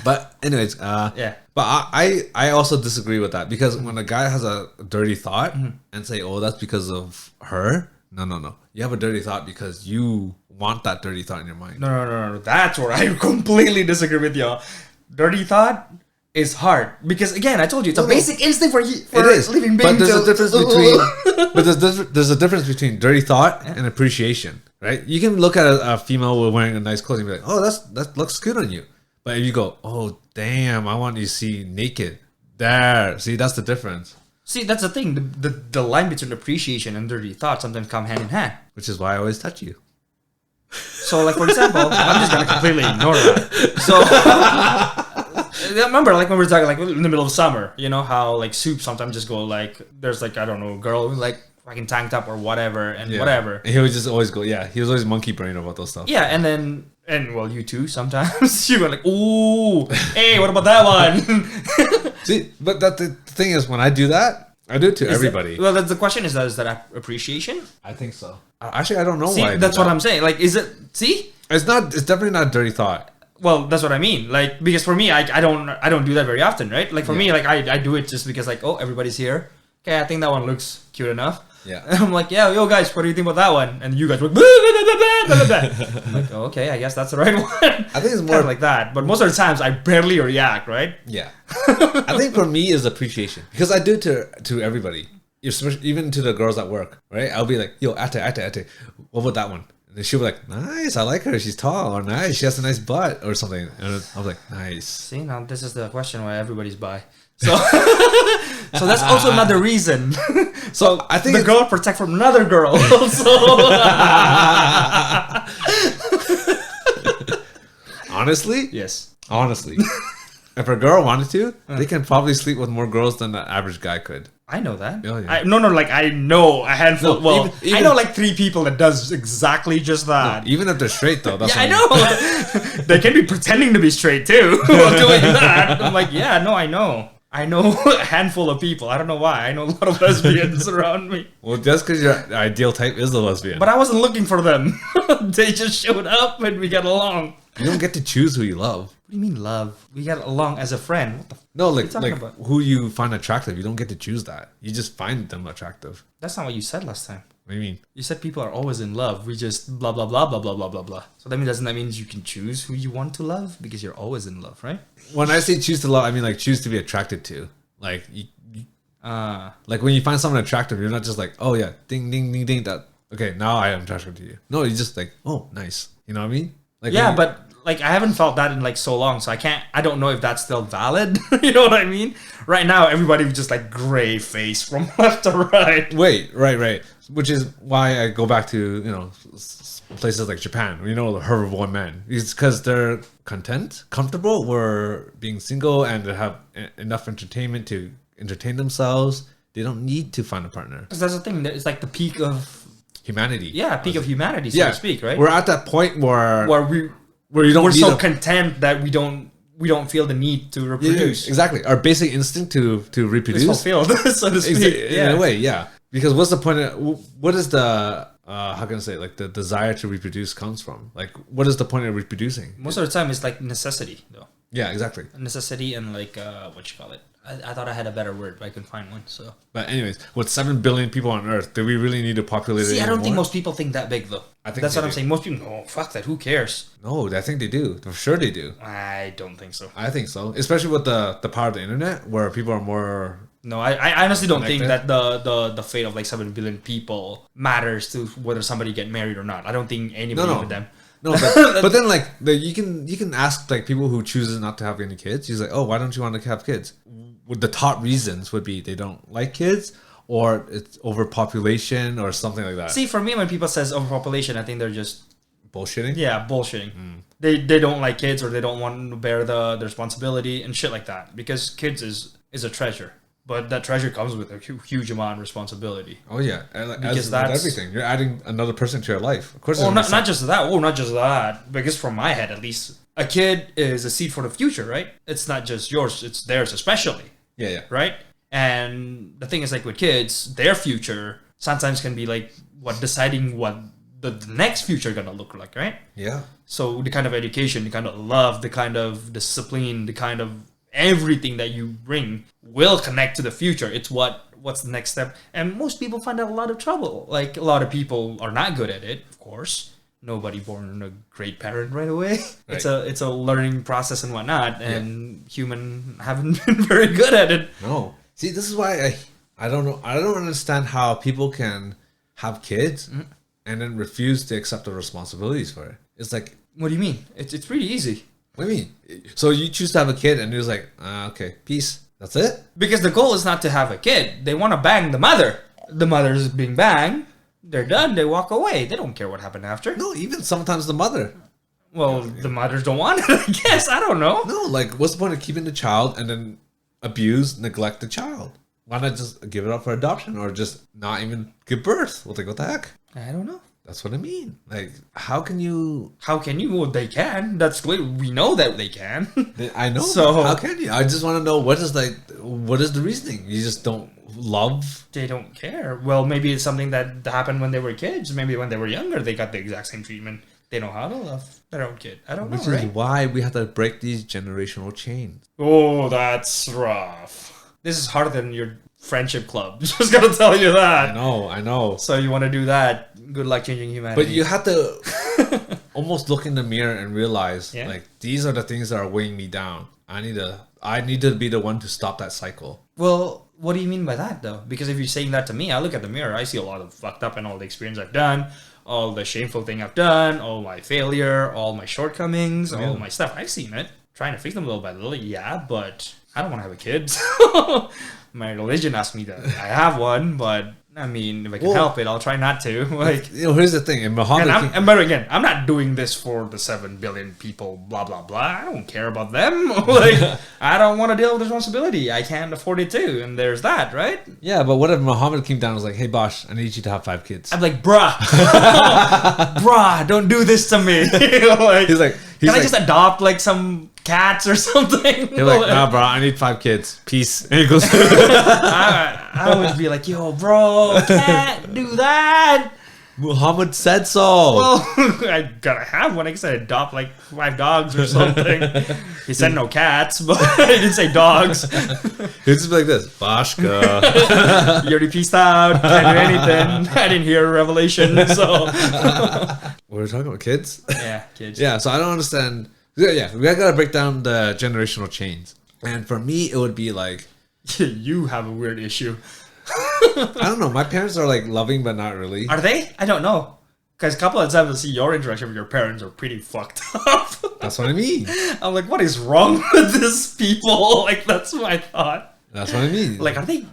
But anyways, yeah. But I also disagree with that because when a guy has a dirty thought and say, oh, that's because of her. No. You have a dirty thought because you want that dirty thought in your mind. No. That's where I completely disagree with you. Dirty thought is hard because again, I told you it's a basic instinct for living being. But there's a difference between there's a difference between dirty thought and appreciation, right? You can look at a female wearing a nice clothes and be like, oh, that looks good on you. But if you go, oh damn, I want you to see naked. There, see, that's the difference. See, that's the thing. The line between appreciation and dirty thought sometimes come hand in hand. Which is why I always touch you. So, like, for example, I'm just going to completely ignore that. So, remember, like, when we were talking, like, in the middle of summer, you know, how, like, soup sometimes just go, like, there's, like, I don't know, a girl who's, like, fucking tanked up or whatever, and whatever. And he would just always go, he was always monkey brain about those stuff. Yeah, and then, well, you too, sometimes. You were like, ooh, hey, what about that one? See, but the thing is, when I do that, I do it to everybody. Well, that's the question is that appreciation? I think so. Actually, I don't know see, why. That's what I'm saying. Like, is it? See, it's definitely not a dirty thought. Well, that's what I mean. Like, because for me, I don't do that very often, right? Like for me, like I do it just because like, oh, everybody's here. Okay, I think that one looks cute enough. Yeah. And I'm like, yeah, yo guys, what do you think about that one? And you guys were like, blah, blah, blah. I'm like, oh, okay, I guess that's the right one. I think it's more kind of like that. But most of the times, I barely react, right? Yeah. I think for me is appreciation because I do it to everybody, even to the girls at work, right? I'll be like, yo, ate, what about that one? And then she'll be like, nice, I like her, she's tall, or nice, she has a nice butt, or something. And I was like, nice. See, now this is the question why everybody's bi. So, so that's also another reason. So I think the girl protect from another girl. Also, honestly, yes. Honestly, if a girl wanted to, they can probably sleep with more girls than the average guy could. I know that. Oh, yeah. Like I know a handful. No, well, even, I know like 3 people that does exactly just that. No, even if they're straight though, that's I know. They can be pretending to be straight too while doing that. I'm like, yeah, no, I know. I know a handful of people. I don't know why. I know a lot of lesbians around me. Well, just because your ideal type is a lesbian. But I wasn't looking for them. They just showed up and we got along. You don't get to choose who you love. What do you mean love? We got along as a friend. What the no, like who you find attractive. You don't get to choose that. You just find them attractive. That's not what you said last time. What do you mean? You said people are always in love. We just blah blah blah blah blah blah blah blah. So doesn't that mean you can choose who you want to love because you're always in love, right? When I say choose to love, I mean like choose to be attracted to. Like like when you find someone attractive, you're not just like, oh yeah, ding ding ding ding. That okay, now I am attracted to you. No, you just like, oh nice. You know what I mean? Like yeah, but like I haven't felt that in like so long, so I don't know if that's still valid. You know what I mean? Right now, everybody just like gray face from left to right. Wait, right. Which is why I go back to places like Japan, the her of one man. It's because they're comfortable with being single, and they have enough entertainment to entertain themselves. They don't need to find a partner. Because that's the thing. It's like the peak of humanity. Yeah, peak of humanity, so to speak, right? We're at that point where where you don't we're need so a- content that we don't feel the need to Yeah, reproduce. exactly. Our basic instinct to It's reproduce. fulfilled, so to speak. In a way, yeah. Because what's the point of what is the how can I say, like, the desire to reproduce comes from? Like, what is the point of reproducing? Most of the time, it's like necessity, though. Yeah, exactly. Necessity and like what you call it. I thought I had a better word, but I couldn't find one. So But anyways, with 7 billion people on Earth, do we really need to populate it see, I don't think anymore? most people think that big, though. I think That's they what I'm do. saying. Most people, oh fuck that. Who cares? No, I think they do. For sure they do. I don't think so. I think so. Especially with the power of the internet, where people are more. No, I honestly don't think Connected? that the fate of like 7 billion people matters to whether somebody get married or not. I don't think anybody No. with them. No, but then like you can ask like people who chooses not to have any kids. He's like, oh, why don't you want to have kids? Would the top reasons would be they don't like kids, or it's overpopulation, or something like that. See, for me, when people says overpopulation, I think they're just Bullshitting. bullshitting. They don't like kids, or they don't want to bear the responsibility and shit like that. Because kids is a treasure, but that treasure comes with a huge amount of responsibility. Oh yeah, and like, Because as with that's- everything, you're adding another person to your life. Of course. Well, there's not just that. Oh, not just that. Because from my head, at least, a kid is a seed for the future, right? It's not just yours; it's theirs, especially, yeah. right? And the thing is, like with kids, their future sometimes can be like what deciding what the next future gonna look like, right? Yeah. So the kind of education, the kind of love, the kind of discipline, the kind of everything that you bring will connect to the future. It's what's the next step. And most people find that a lot of trouble. Like a lot of people are not good at it, of course. Nobody born a great parent right away. It's a learning process and whatnot. And human haven't been very good at it. No. See, this is why I don't know. I don't understand how people can have kids and then refuse to accept the responsibilities for it. It's like, What do you mean? It's pretty easy. what do you mean? So you choose to have a kid, and you're like, okay, peace. That's it. Because the goal is not to have a kid. They want to bang the mother. The mother's being banged. They're done. They walk away. They don't care what happened after. No, even sometimes the mother. Well, the mothers don't want it, I guess. I don't know. No, like, what's the point of keeping the child and then abuse, neglect the child? Why not just give it up for adoption, or just not even give birth? Well, like, what the heck? I don't know. That's what I mean. Like, how can you? How can you? Well, they can. That's clear. We know that they can. I know. So- So how can you? I just want to know what is the reasoning? You just don't love. They don't care. Well, maybe it's something that happened when they were kids. Maybe when they were younger, they got the exact same treatment. They know how to love their own kid. I don't know, Which is right? why we have to break these generational chains. Oh, that's rough. This is harder than your friendship club. Just gotta tell you that. I know. So you want to do that? Good luck changing humanity. But you have to almost look in the mirror and realize, Yeah. like, these are the things that are weighing me down. I need to be the one to stop that cycle. Well, what do you mean by that, though? Because if you're saying that to me, I look at the mirror, I see a lot of fucked up and all the experience I've done, all the shameful thing I've done, all my failure, all my shortcomings, all my stuff. I've seen it. Trying to fix them little by little, yeah, but I don't want to have a kid. My religion asks me that I have one, but I mean, if I can Well- help it, I'll try not to. Like, Here's the thing. In Muhammad, and but again, I'm not doing this for the 7 billion people, blah, blah, blah. I don't care about them. Like, I don't want to deal with responsibility. I can't afford it too. And there's that, right? yeah, but what if Muhammad came down and was like, "Hey, Bosh, I need you to have 5 kids." I'm like, bruh, bruh, don't do this to me. Like, He's like, can I just adopt like some cats or something? He's like, "Nah, bro, I need 5 kids. Peace." And he goes, I would be like, yo, bro, can't do that. Muhammad said so. Well, I gotta have one. I guess I adopt like 5 dogs or something. He said no cats, but he didn't say dogs. He'd just be like this, Bashka. You already pieced out. Can't do anything. I didn't hear a revelation, so We're talking about kids. yeah, kids. Yeah, so I don't understand. Yeah, we gotta break down the generational chains. And for me, it would be like, You have a weird issue. I don't know. My parents are like loving, but not really. Are they? I don't know. Because a couple of times I see your interaction with your parents are pretty fucked up. That's what I mean. I'm like, what is wrong with these people? Like, that's my thought. That's what I mean. Like, do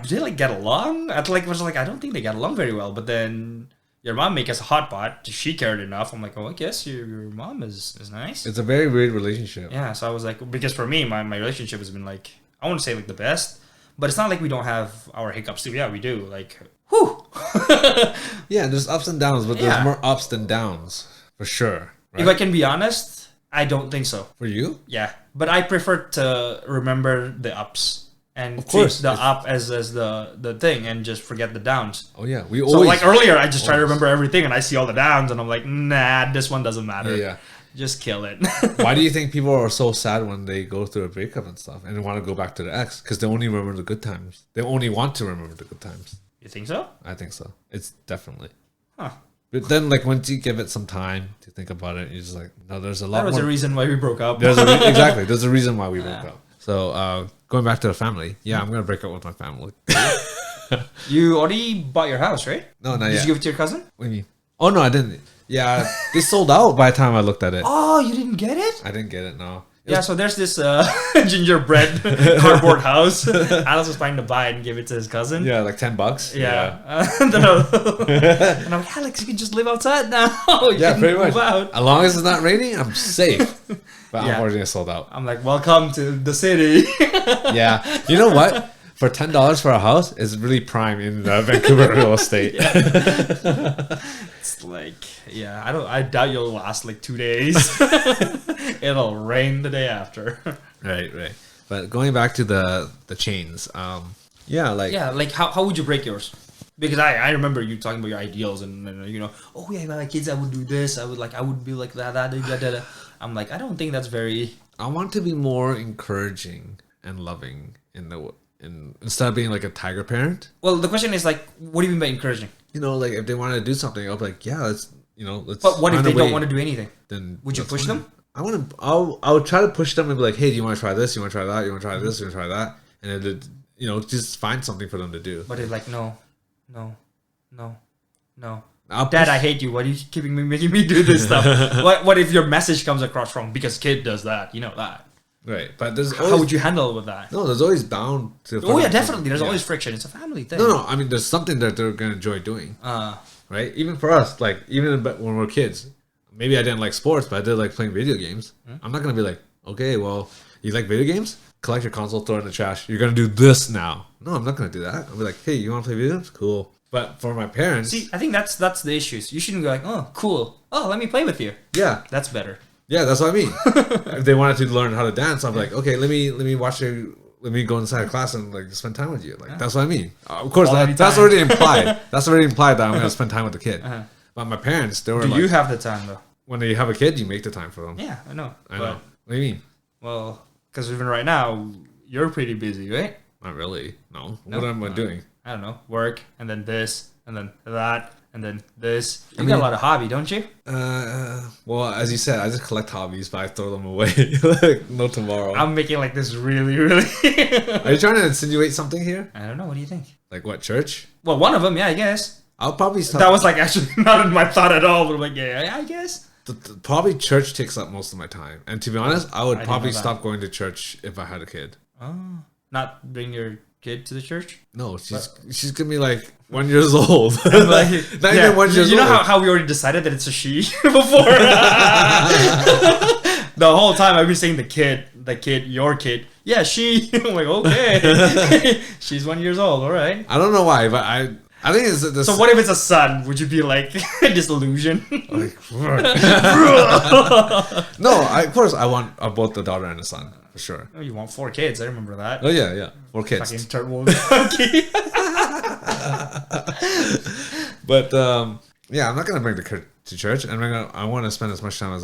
they like get along? I was like, I don't think they get along very well. But then your mom make us a hot pot. She cared enough. I'm like, oh, I guess your mom is nice. it's a very weird relationship. Yeah. So I was like, because for me, my relationship has been like, I wouldn't say like the best, but it's not like we don't have our hiccups too. Yeah, we do. Like, whew. Yeah, there's ups and downs, but Yeah. there's more ups than downs for sure. If Right? I can be honest, I don't think so. For you? Yeah, but I prefer to remember the ups and Of course, treat the up as the thing and just forget the downs. Oh yeah, we So always like earlier, I just try to always. remember everything and I see all the downs and I'm like, nah, this one doesn't matter. Yeah. Just kill it. Why do you think people are so sad when they go through a breakup and stuff and want to go back to the ex? Because they only remember the good times. They only want to remember the good times. You think so? I think so. It's definitely. Huh. But then, like, once you give it some time to think about it, you're just like, no, there's a lot That was more. the reason why we broke up. Exactly. There's a reason why we broke up. So, going back to the family. Yeah, I'm going to break up with my family. You already bought your house, right? No, not Did yet. you give it to your cousin? What do you mean? Oh, no, I didn't. Yeah, they sold out by the time I looked at it. Oh, you didn't get it? I didn't get it, no. Yeah, so there's this gingerbread cardboard house. Alice was planning to buy it and give it to his cousin. Yeah, like $10. Yeah. And I'm like, Alex, you can just live outside now. You Yeah, can pretty move much. out. As long as it's not raining, I'm safe. But Yeah. unfortunately, it sold out. I'm like, welcome to the city. Yeah. You know what? For $10 for a house, it's really prime in Vancouver real estate. It's like, yeah, I doubt you'll last like 2 days. It'll rain the day after. Right. But going back to the chains, yeah, like Yeah, like how would you break yours? Because I remember you talking about your ideals and you know, oh yeah, my kids, I would do this. I would be like that. I'm like, I don't think that's very. I want to be more encouraging and loving instead of being like a tiger parent. Well, the question is like, what do you mean by encouraging? You know, like if they want to do something, I'll be like, yeah, let's. But what if find they a don't way. want to do anything? Then Would you that's push fine. them? I'll try to push them and be like, hey, do you want to try this? You want to try that? You want to try this? You want to try that? And it, just find something for them to do. But it's like, no. I'll Dad, push- I hate you. Why are you making me do this stuff? What if your message comes across wrong? Because kid does that. You know that. Right, but there's How always, would you handle it with that? no, there's always bound to. Oh yeah, definitely. There's Yeah. always friction. It's a family thing. No. I mean, there's something that they're gonna enjoy doing, right? Even for us, like even when we were kids, maybe I didn't like sports, but I did like playing video games. I'm not gonna be like, okay, well, you like video games? Collect your console, throw it in the trash. You're gonna do this now. No, I'm not gonna do that. I'll be like, hey, you want to play video games? Cool. But for my parents, See, I think that's the issues. You shouldn't go like, oh, cool. Oh, let me play with you. yeah, That's better. yeah, that's what I mean. If they wanted to learn how to dance, I'm like, okay, let me watch you. Let me go inside class and like spend time with you. Like that's what I mean. Of course, Quality that's time. already implied. That's already implied that I'm gonna spend time with the kid. But my parents, they were Do like, you have the time though? when you have a kid, you make the time for them. Yeah, I know. I know. What do you mean? Well, because even right now, you're pretty busy, right? Not really. No. No? What am I doing? I don't know. Work, and then this, and then that, and then this. You I got a mean- lot of hobby, don't you? Well, as you said, I just collect hobbies, but I throw them away. Like, no tomorrow. I'm making like this really, really. Are you trying to insinuate something here? I don't know. What do you think? Like what, church? Well, one of them, yeah, I guess. I'll probably stop. That was like actually not in my thought at all, but I'm like, yeah, I guess. Probably church takes up most of my time. And to be honest, I would I didn't probably know that. stop going to church if I had a kid. Oh, not bring your kid to the church? No, she's gonna be like 1 year old. I'm like, Not yeah, even 1 year you know old. how we already decided that it's a she before? The whole time I've been saying the kid, your kid. Yeah, she. I'm like, okay. She's 1 year old, all right. I don't know why, but I think it's this. So what if it's a son? Would you be like disillusioned? Like, no, of course I want both the daughter and the son for sure. Oh, you want 4 kids? I remember that. Oh yeah, 4 kids. Fucking third world monkey. But yeah, I'm not gonna bring the kid to church, and I want to spend as much time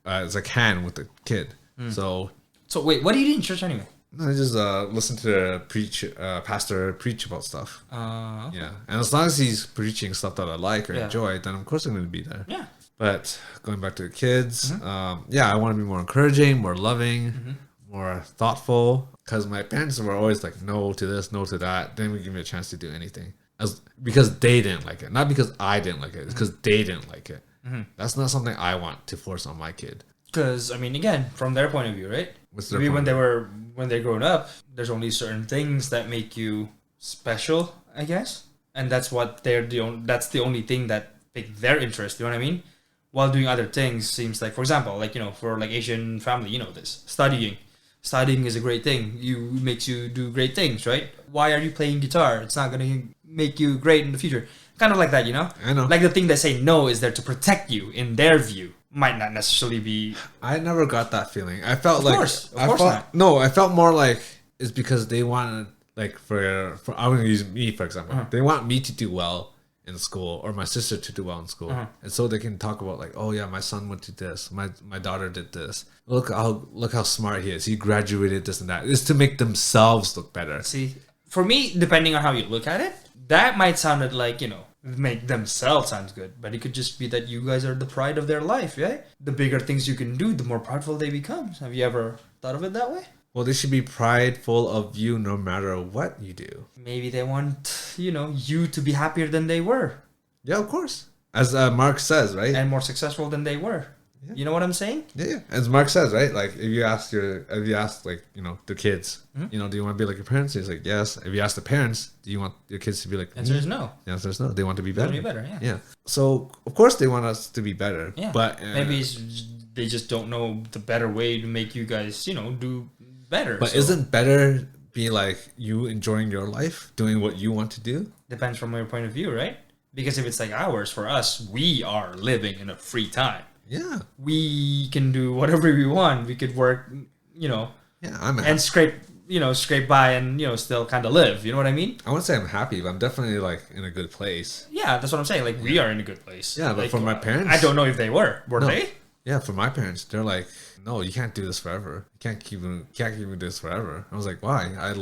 as I can with the kid. So So wait, what do you do in church anyway? I just listen to the pastor preach about stuff. Okay. Yeah, and as long as he's preaching stuff that I like or Yeah. enjoy, then of course I'm gonna be there. Yeah. But going back to the kids, yeah, I want to be more encouraging, more loving, more thoughtful. Because my parents were always like, no to this, no to that. Then we give me a chance to do anything. Because they didn't like it. Not because I didn't like it. It's because they didn't like it. That's not something I want to force on my kid. Because I mean, again, from their point of view, right? What's their Maybe point when they're growing up, there's only certain things that make you special, I guess, and that's what that's the only thing that pique their interest. You know what I mean? While doing other things seems like, for example, like for like Asian family, you know this studying is a great thing. Makes you do great things, right? Why are you playing guitar? It's not gonna make you great in the future. Kind of like that, you know? I know. Like the thing they say no is there to protect you in their view. Might not necessarily be. I never got that feeling. I felt Of course not. No, I felt more like it's because they wanted, like, for I'm gonna use me for example. They want me to do well in school, or my sister to do well in school, and so they can talk about, like, oh yeah, my son went to this, my daughter did this. Look how smart he is. He graduated this and that. It's to make themselves look better. See, for me, depending on how you look at it, that might sound like, you know, make themselves sound good, but it could just be that you guys are the pride of their life, right? The bigger things you can do, the more prideful they become. Have you ever thought of it that way? Well, they should be prideful of you no matter what you do. Maybe they want, you know, you to be happier than they were. Yeah, of course. As Mark says, right? And more successful than they were. Yeah. You know what I'm saying? Yeah. As Mark says, right? Like, if you ask like, you know, the kids, you know, do you want to be like your parents? He's like, yes. If you ask the parents, do you want your kids to be like? The answer is no. The answer is no. They want to be better. They want to be better, yeah. So of course they want us to be better. Yeah. But maybe they just don't know the better way to make you guys, you know, do better. But isn't better be like you enjoying your life, doing what you want to do? Depends from your point of view, right? Because if it's like ours, for us, we are living in a free time. Yeah. We can do whatever we want. We could work, you know, and scrape by and, you know, still kind of live. You know what I mean? I wouldn't say I'm happy, but I'm definitely, like, in a good place. Yeah, that's what I'm saying. Like, we are in a good place. Yeah, but like, for my parents, I don't know if they were. Were they? Yeah, for my parents, they're like, no, you can't do this forever. You can't keep doing this forever. I was like, why? I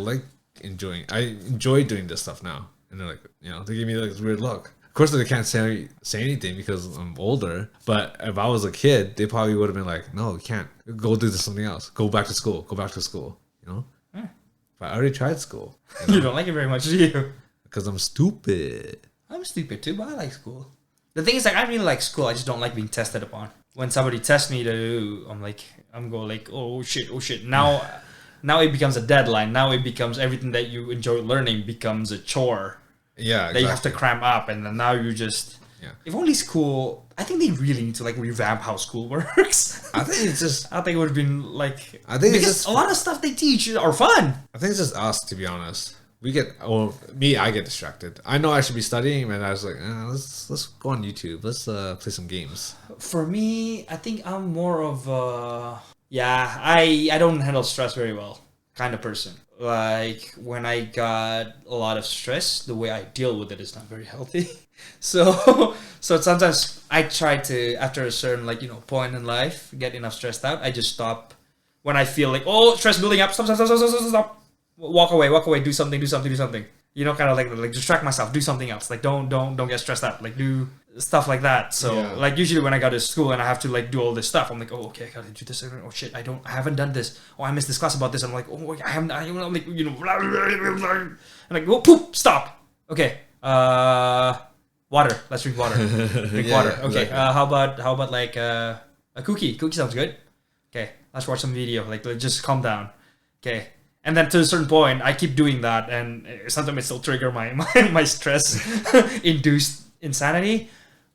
enjoy doing this stuff now. And they're like, you know, they give me like this weird look. Of course, they can't say anything because I'm older. But if I was a kid, they probably would have been like, no, you can't. Go do something else. Go back to school. Go back to school. You know? Yeah. But I already tried school. You know? You don't like it very much, do you? Because I'm stupid. I'm stupid too, but I like school. The thing is, like, I really like school. I just don't like being tested upon. When somebody tests me I'm going like, oh shit. Now it becomes a deadline. Now it becomes everything that you enjoy learning becomes a chore. Yeah, exactly. That you have to cram up, and then now you just... Yeah. If only school... I think they really need to, like, revamp how school works. I think it's just... I think it would have been, like... I think because it's just... a lot of stuff they teach are fun. I think it's just us, to be honest. I get distracted. I know I should be studying, and I was like, let's go on YouTube. Let's play some games. For me, I think I'm more of I don't handle stress very well kind of person. Like, when I got a lot of stress, the way I deal with it is not very healthy. So sometimes I try to, after a certain, like, you know, point in life, get enough stressed out, I just stop. When I feel like, oh, stress building up, stop. Walk away, do something. You know, kind of like distract myself, do something else. Like, don't get stressed out. Like, do stuff like that. So, like, usually when I go to school and I have to, like, do all this stuff, I'm like, oh, okay, I gotta do this. Oh shit, I haven't done this. Oh, I missed this class about this. I'm like, oh, I'm like, you know, and like, oh, poop, stop. Okay, water. Let's drink water. Drink water. Okay. Exactly. How about like a cookie? Cookie sounds good. Okay, let's watch some video. Like, let's just calm down. Okay. And then to a certain point, I keep doing that, and sometimes it still trigger my stress-induced insanity.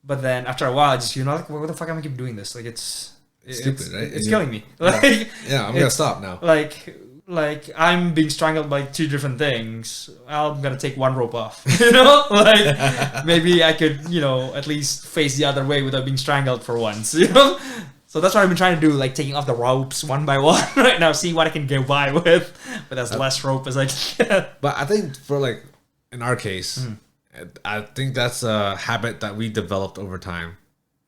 But then after a while, I just, you know, like, what the fuck am I keep doing this? Like, it's stupid, right? It's killing me. Like, yeah, I'm gonna stop now. Like I'm being strangled by two different things. I'm gonna take one rope off. You know, like maybe I could, you know, at least face the other way without being strangled for once. You know. So that's what I've been trying to do, like taking off the ropes one by one right now, see what I can get by with as less rope as I can get. But I think for, like, in our case, I think that's a habit that we developed over time.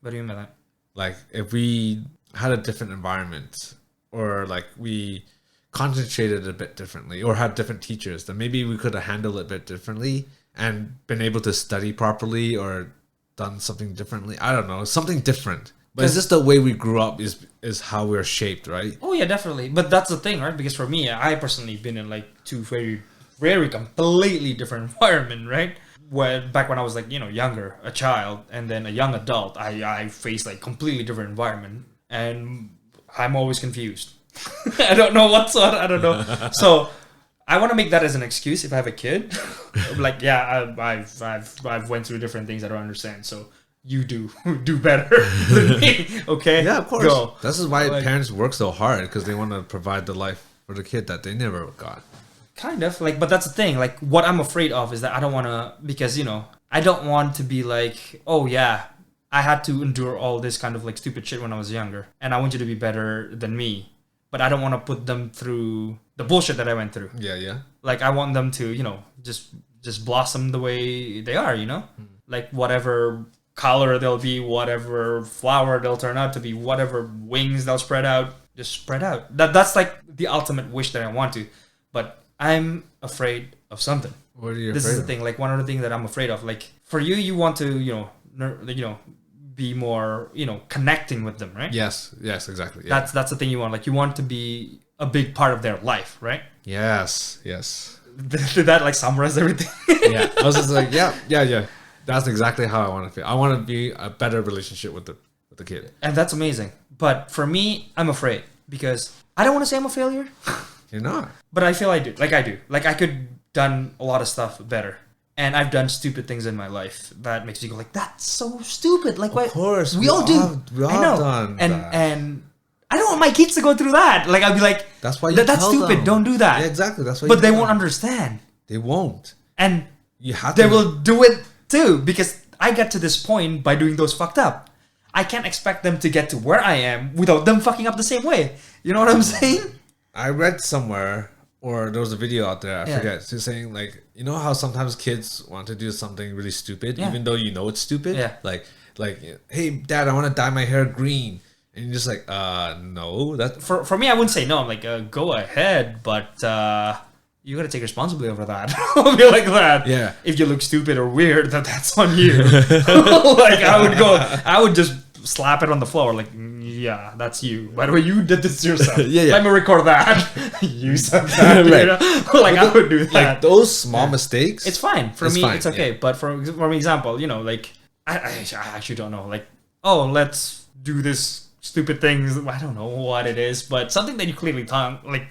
What do you mean by that? Like, if we had a different environment, or like we concentrated a bit differently, or had different teachers, then maybe we could have handled it a bit differently and been able to study properly or done something differently. I don't know, something different. But it's just the way we grew up is how we're shaped, right? Oh yeah, definitely. But that's the thing, right? Because for me, I personally been in like two very, very completely different environment, right? Back when I was, like, you know, younger, a child, and then a young adult, I faced like completely different environment, and I'm always confused. I don't know what's what. I don't know. So I want to make that as an excuse if I have a kid. Like, yeah, I've went through different things I don't understand. So you do better than me, okay? Yeah, of course. Go. This is why parents work so hard, because they want to provide the life for the kid that they never got. Kind of, like, but that's the thing. Like, what I'm afraid of is that I don't want to, because, you know, I don't want to be like, oh yeah, I had to endure all this kind of like stupid shit when I was younger, and I want you to be better than me. But I don't want to put them through the bullshit that I went through. Yeah, yeah. Like I want them to, just blossom the way they are, Like whatever color they'll be, whatever flower they'll turn out to be, whatever wings they'll spread out, just spread out. That's like the ultimate wish that I want to. But I'm afraid of something. What are you This afraid is the of? thing. Like one of the things that I'm afraid of. Like for you, you want to, be more, connecting with them, right? Yes, exactly. Yeah. That's the thing you want. Like you want to be a big part of their life, right? Yes. Did that like summarize everything? Yeah. I was just like, yeah. That's exactly how I want to feel. I want to be a better relationship with the kid. And that's amazing. But for me, I'm afraid because I don't want to say I'm a failure, You're not. but I feel I do. Like I do. Like I could done a lot of stuff better. And I've done stupid things in my life that makes me go like, that's so stupid. Like, why? Of course, we all do. We all I know. done and that. and I don't want my kids to go through that. Like I'll be like, That's why you that's tell stupid. them. Don't do that. Yeah, exactly. That's why. But you they tell won't them. understand, They won't. and You have they to. will do it too because I got to this point by doing those fucked up. I can't expect them to get to where I am without them fucking up the same way. You know what I'm saying? I read somewhere, or there was a video out there. I Yeah. forget. She's saying like, you know how sometimes kids want to do something really stupid, Yeah. even though you know it's stupid. Yeah. Like, hey, Dad, I want to dye my hair green, and you're just like, no, that. For me, I wouldn't say no. I'm like, go ahead, but you gotta take responsibility over that. I'll be like that. Yeah. If you look stupid or weird, that's on you. Like I would just slap it on the floor. Like, yeah, that's you. By the way, you did this to yourself. Yeah. Let me record that. You said that. Right. You know? Like I would do that. Like those small mistakes. It's fine for It's me. fine, It's okay. yeah. But for example, like I actually don't know. Like, oh, let's do this stupid things. I don't know what it is, but something that you clearly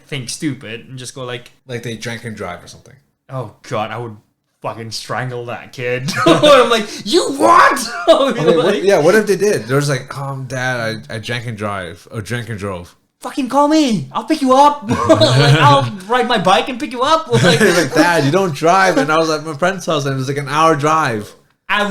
think stupid and just go like, Like they drank and drive or something. oh god, I would fucking strangle that kid. I'm like, you what? Like, What if they did? There's like, Dad, I drank and drive or drank and drove. fucking call me. I'll pick you up. Like, I'll ride my bike and pick you up. Like, Like, Dad, you don't drive, and I was at my friend's house, and it was like an hour drive. I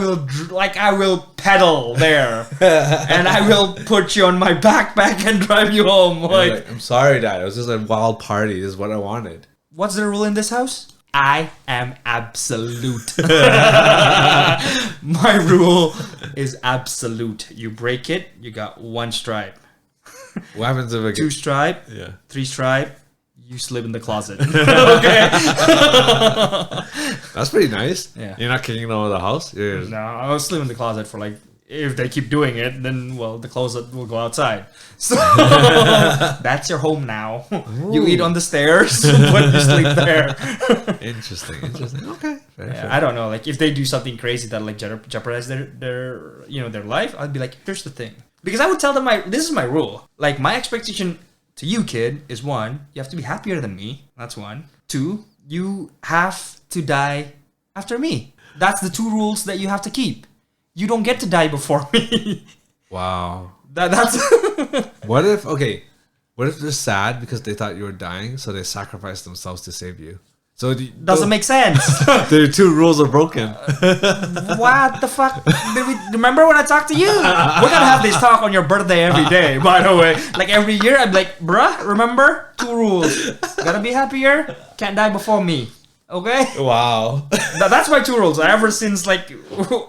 will pedal there, and I will put you on my backpack and drive you home. And I was Like, like, I'm sorry, Dad. It was just a wild party. This is what I wanted. what's the rule in this house? I am absolute. My rule is absolute. You break it, you got 1 stripe. What happens if I 2 get? stripe, Yeah. 3 stripe, you slip in the closet. Okay. That's pretty nice. Yeah. You're not kicking them out of the house. You're No, I'll sleep in the closet for like, if they keep doing it, then well, the closet will go outside. So that's your home now. You eat on the stairs, but you sleep there. interesting. Okay. Fair, Yeah, fair. I don't know. Like if they do something crazy that like jeopardize their their life, I'd be like, here's the thing, because I would tell them this is my rule. Like my expectation to you, kid, is 1, you have to be happier than me. That's 1. 2, you have to die after me. That's the 2 rules that you have to keep. You don't get to die before me. Wow. That's What if they're sad because they thought you were dying, so they sacrificed themselves to save you? So doesn't make sense. their 2 rules are broken. What the fuck? Remember when I talked to you? We're gonna have this talk on your birthday every day, by the way. Like every year, I'm like, bruh, remember? 2 rules. Gotta be happier. Can't die before me. Okay? Wow. That's my 2 rules. Ever since like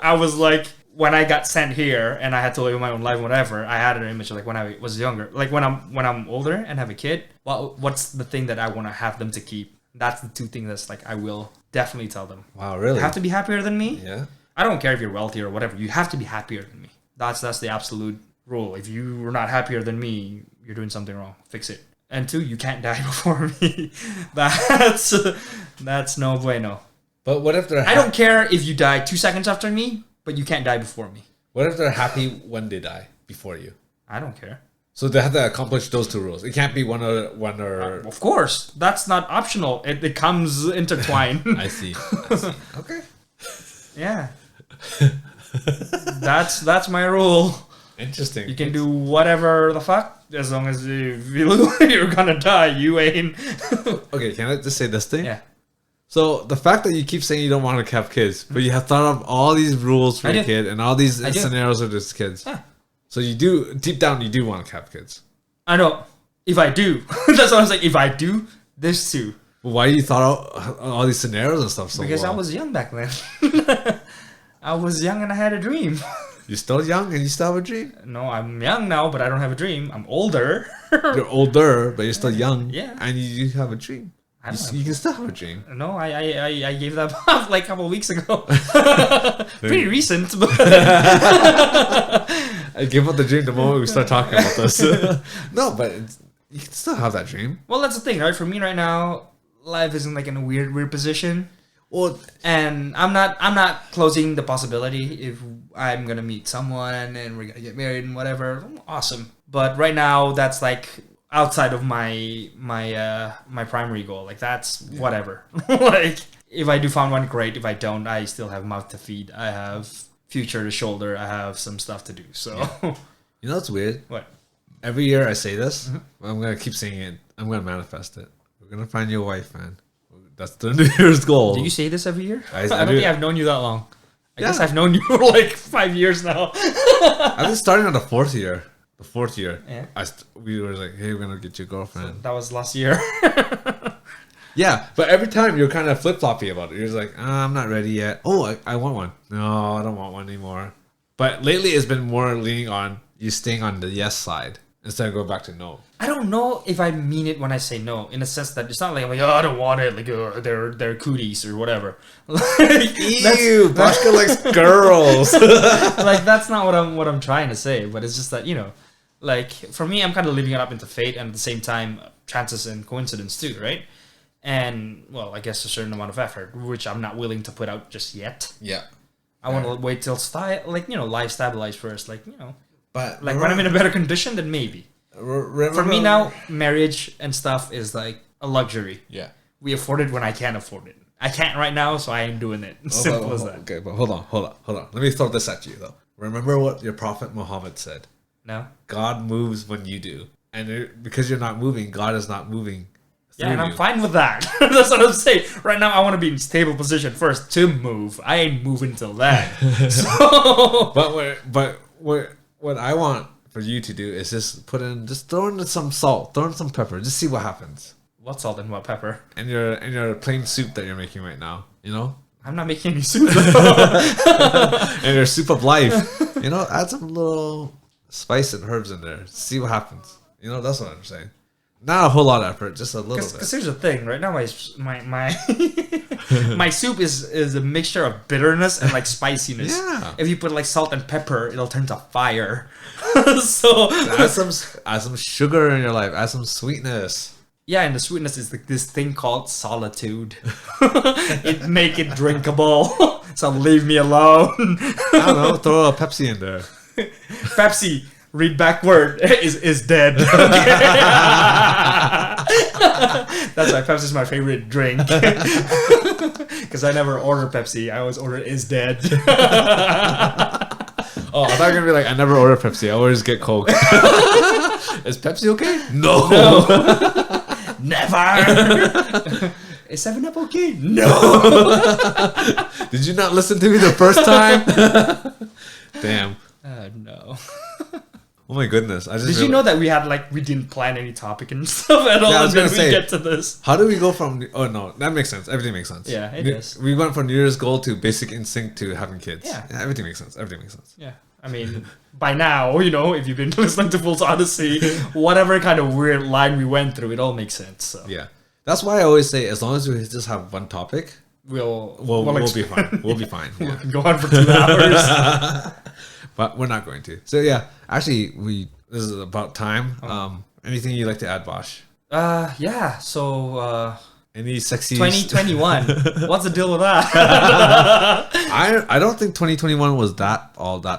I was like when I got sent here and I had to live my own life, whatever. I had an image of like when I was younger, like when I'm older and have a kid. Well, what's the thing that I want to have them to keep? That's the 2 things that's like I will definitely tell them. Wow, really? You have to be happier than me. Yeah. I don't care if you're wealthy or whatever. You have to be happier than me. That's the absolute rule. If you are not happier than me, you're doing something wrong. Fix it. And 2, you can't die before me. That's no bueno. But what if they're I don't care if you die 2 seconds after me, but you can't die before me. What if they're happy when they die before you? I don't care. So they have to accomplish those 2 rules. It can't be one or. Of course, that's not optional. It comes intertwined. I see. Okay. Yeah. That's my rule. Interesting. You can do whatever the fuck as long as you're gonna die. You ain't. Okay, can I just say this thing? Yeah. So the fact that you keep saying you don't want to have kids, but you have thought of all these rules for I your do. kid and all these I do. scenarios of these kids. Yeah. So you do, deep down, you do want to have kids. I know. If I do, that's what I'm saying. If I do, this too. But why you thought out all these scenarios and stuff so Because well? I was young back then. I was young and I had a dream. You're still young and you still have a dream? No, I'm young now, but I don't have a dream. I'm older. You're older, but you're still young. Yeah. And you have a dream. I don't have You can still have a dream. No, I gave that up like a couple of weeks ago. Pretty recent, but I give up the dream the moment we start talking about this. No, but you can still have that dream. well, that's the thing, right? For me right now, life isn't like in a weird position, Well, and I'm not closing the possibility if I'm gonna meet someone and we're gonna get married and whatever. Awesome, but right now that's like outside of my primary goal. Like that's whatever. Like if I do find one, great. If I don't, I still have mouth to feed. I have future to shoulder. I have some stuff to do. So you know what's weird? what? Every year I say this. I'm going to keep saying it. I'm going to manifest it. We're going to find you a wife, man. That's the New Year's goal. Do you say this every year? I I don't do. think I've known you that long. I guess Yeah. I've known you for like 5 years now. I've been starting on the fourth year. The fourth year. Yeah. We were like, hey, we're going to get you a girlfriend. That was last year. Yeah, but every time you're kind of flip-floppy about it. You're just like, I'm not ready yet. Oh, I want one. No, I don't want one anymore. But lately it's been more leaning on you staying on the yes side instead of going back to no. I don't know if I mean it when I say no, in a sense that it's not like I'm like, oh, I don't want it, like they're cooties or whatever. Like, Ew, Bashka likes girls. like that's not what I'm trying to say, but it's just that, you know, like for me I'm kind of leaving it up into fate and at the same time chances and coincidence too, right? And well, I guess a certain amount of effort, which I'm not willing to put out just yet. Yeah. I want to wait till life stabilize first, like, you know, But like when I'm in a better condition, then maybe. For me now, marriage and stuff is like a luxury. Yeah. We afford it when I can afford it. I can't right now, so I ain't doing it. Simple as that. Okay, but hold on. Let me throw this at you though. Remember what your prophet Muhammad said. No? God moves when you do. And because you're not moving, God is not moving. Yeah, and through I'm you. fine with that. That's what I'm saying. Right now, I want to be in stable position first to move. I ain't moving till then. So, What I want for you to do is just throw in some salt, throw in some pepper, just see what happens. what salt and what pepper? And your plain soup that you're making right now, you know? I'm not making any soup. And your soup of life. You know, add some little spice and herbs in there. See what happens. You know, that's what I'm saying. Not a whole lot of effort, just a little bit. Because here's the thing. Right now, my my soup is a mixture of bitterness and like spiciness. Yeah. If you put like salt and pepper, it'll turn to fire. So add some sugar in your life. Add some sweetness. yeah, and the sweetness is like this thing called solitude. It make it drinkable. So leave me alone. I don't know. Throw a Pepsi in there. Pepsi, read backward, is dead. That's why Pepsi's my favorite drink. Because I never order Pepsi. I always order is dead. Oh, I thought you were gonna be like, I never order Pepsi. I always get Coke. Is Pepsi okay? No. Never. Is 7-Up okay? No. Did you not listen to me the first time? Damn. No. Oh my goodness. I just Did you know that we didn't plan any topic and stuff at all, Yeah, I and was then gonna we say, get to this? how do we go from... Oh, no. That makes sense. Everything makes sense. Yeah, it does. We went from New Year's goal to basic instinct to having kids. Yeah. Everything makes sense. Everything makes sense. Yeah. I mean, by now, you know, if you've been listening to Full Odyssey, whatever kind of weird line we went through, it all makes sense. So Yeah. That's why I always say, as long as we just have one topic, we'll be fine. We'll be fine. We Yeah. can go on for 2 hours. But we're not going to. So yeah, actually, this is about time. Anything you'd like to add, Bosch? Yeah. So, Any sexy... 2021. What's the deal with that? I don't think 2021 was that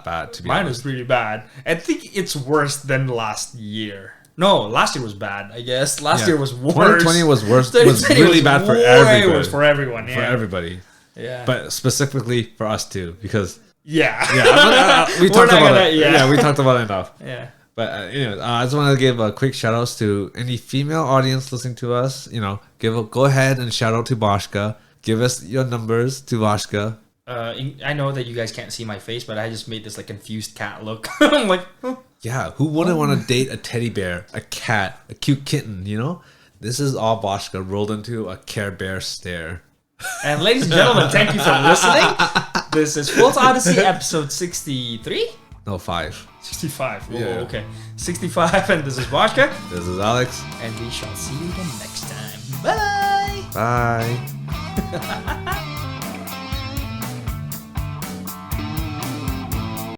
bad, to be Mine honest. was really bad. I think it's worse than last year. No, last year was bad, I guess. Last year was worse. 2020 was worse. Was 2020 really bad for way everybody. worse for everyone. Yeah. For everybody. Yeah. But specifically for us too, because yeah. we We're talked not about gonna- it. yeah. Yeah, we talked about it enough. Yeah. But anyways, I just want to give a quick shout outs to any female audience listening to us. You know, go ahead and shout out to Boschka. Give us your numbers to Vashka. I know that you guys can't see my face, but I just made this like confused cat look. I'm like, huh? Yeah, who wouldn't want to date a teddy bear, a cat, a cute kitten, you know? This is all Vashka rolled into a Care Bear stare. And ladies and gentlemen, thank you for listening. This is Full Odyssey episode 63? No, 5. 65. Whoa, Yeah. okay. 65, and this is Vashka. This is Alex. And we shall see you the next time. Bye! Bye.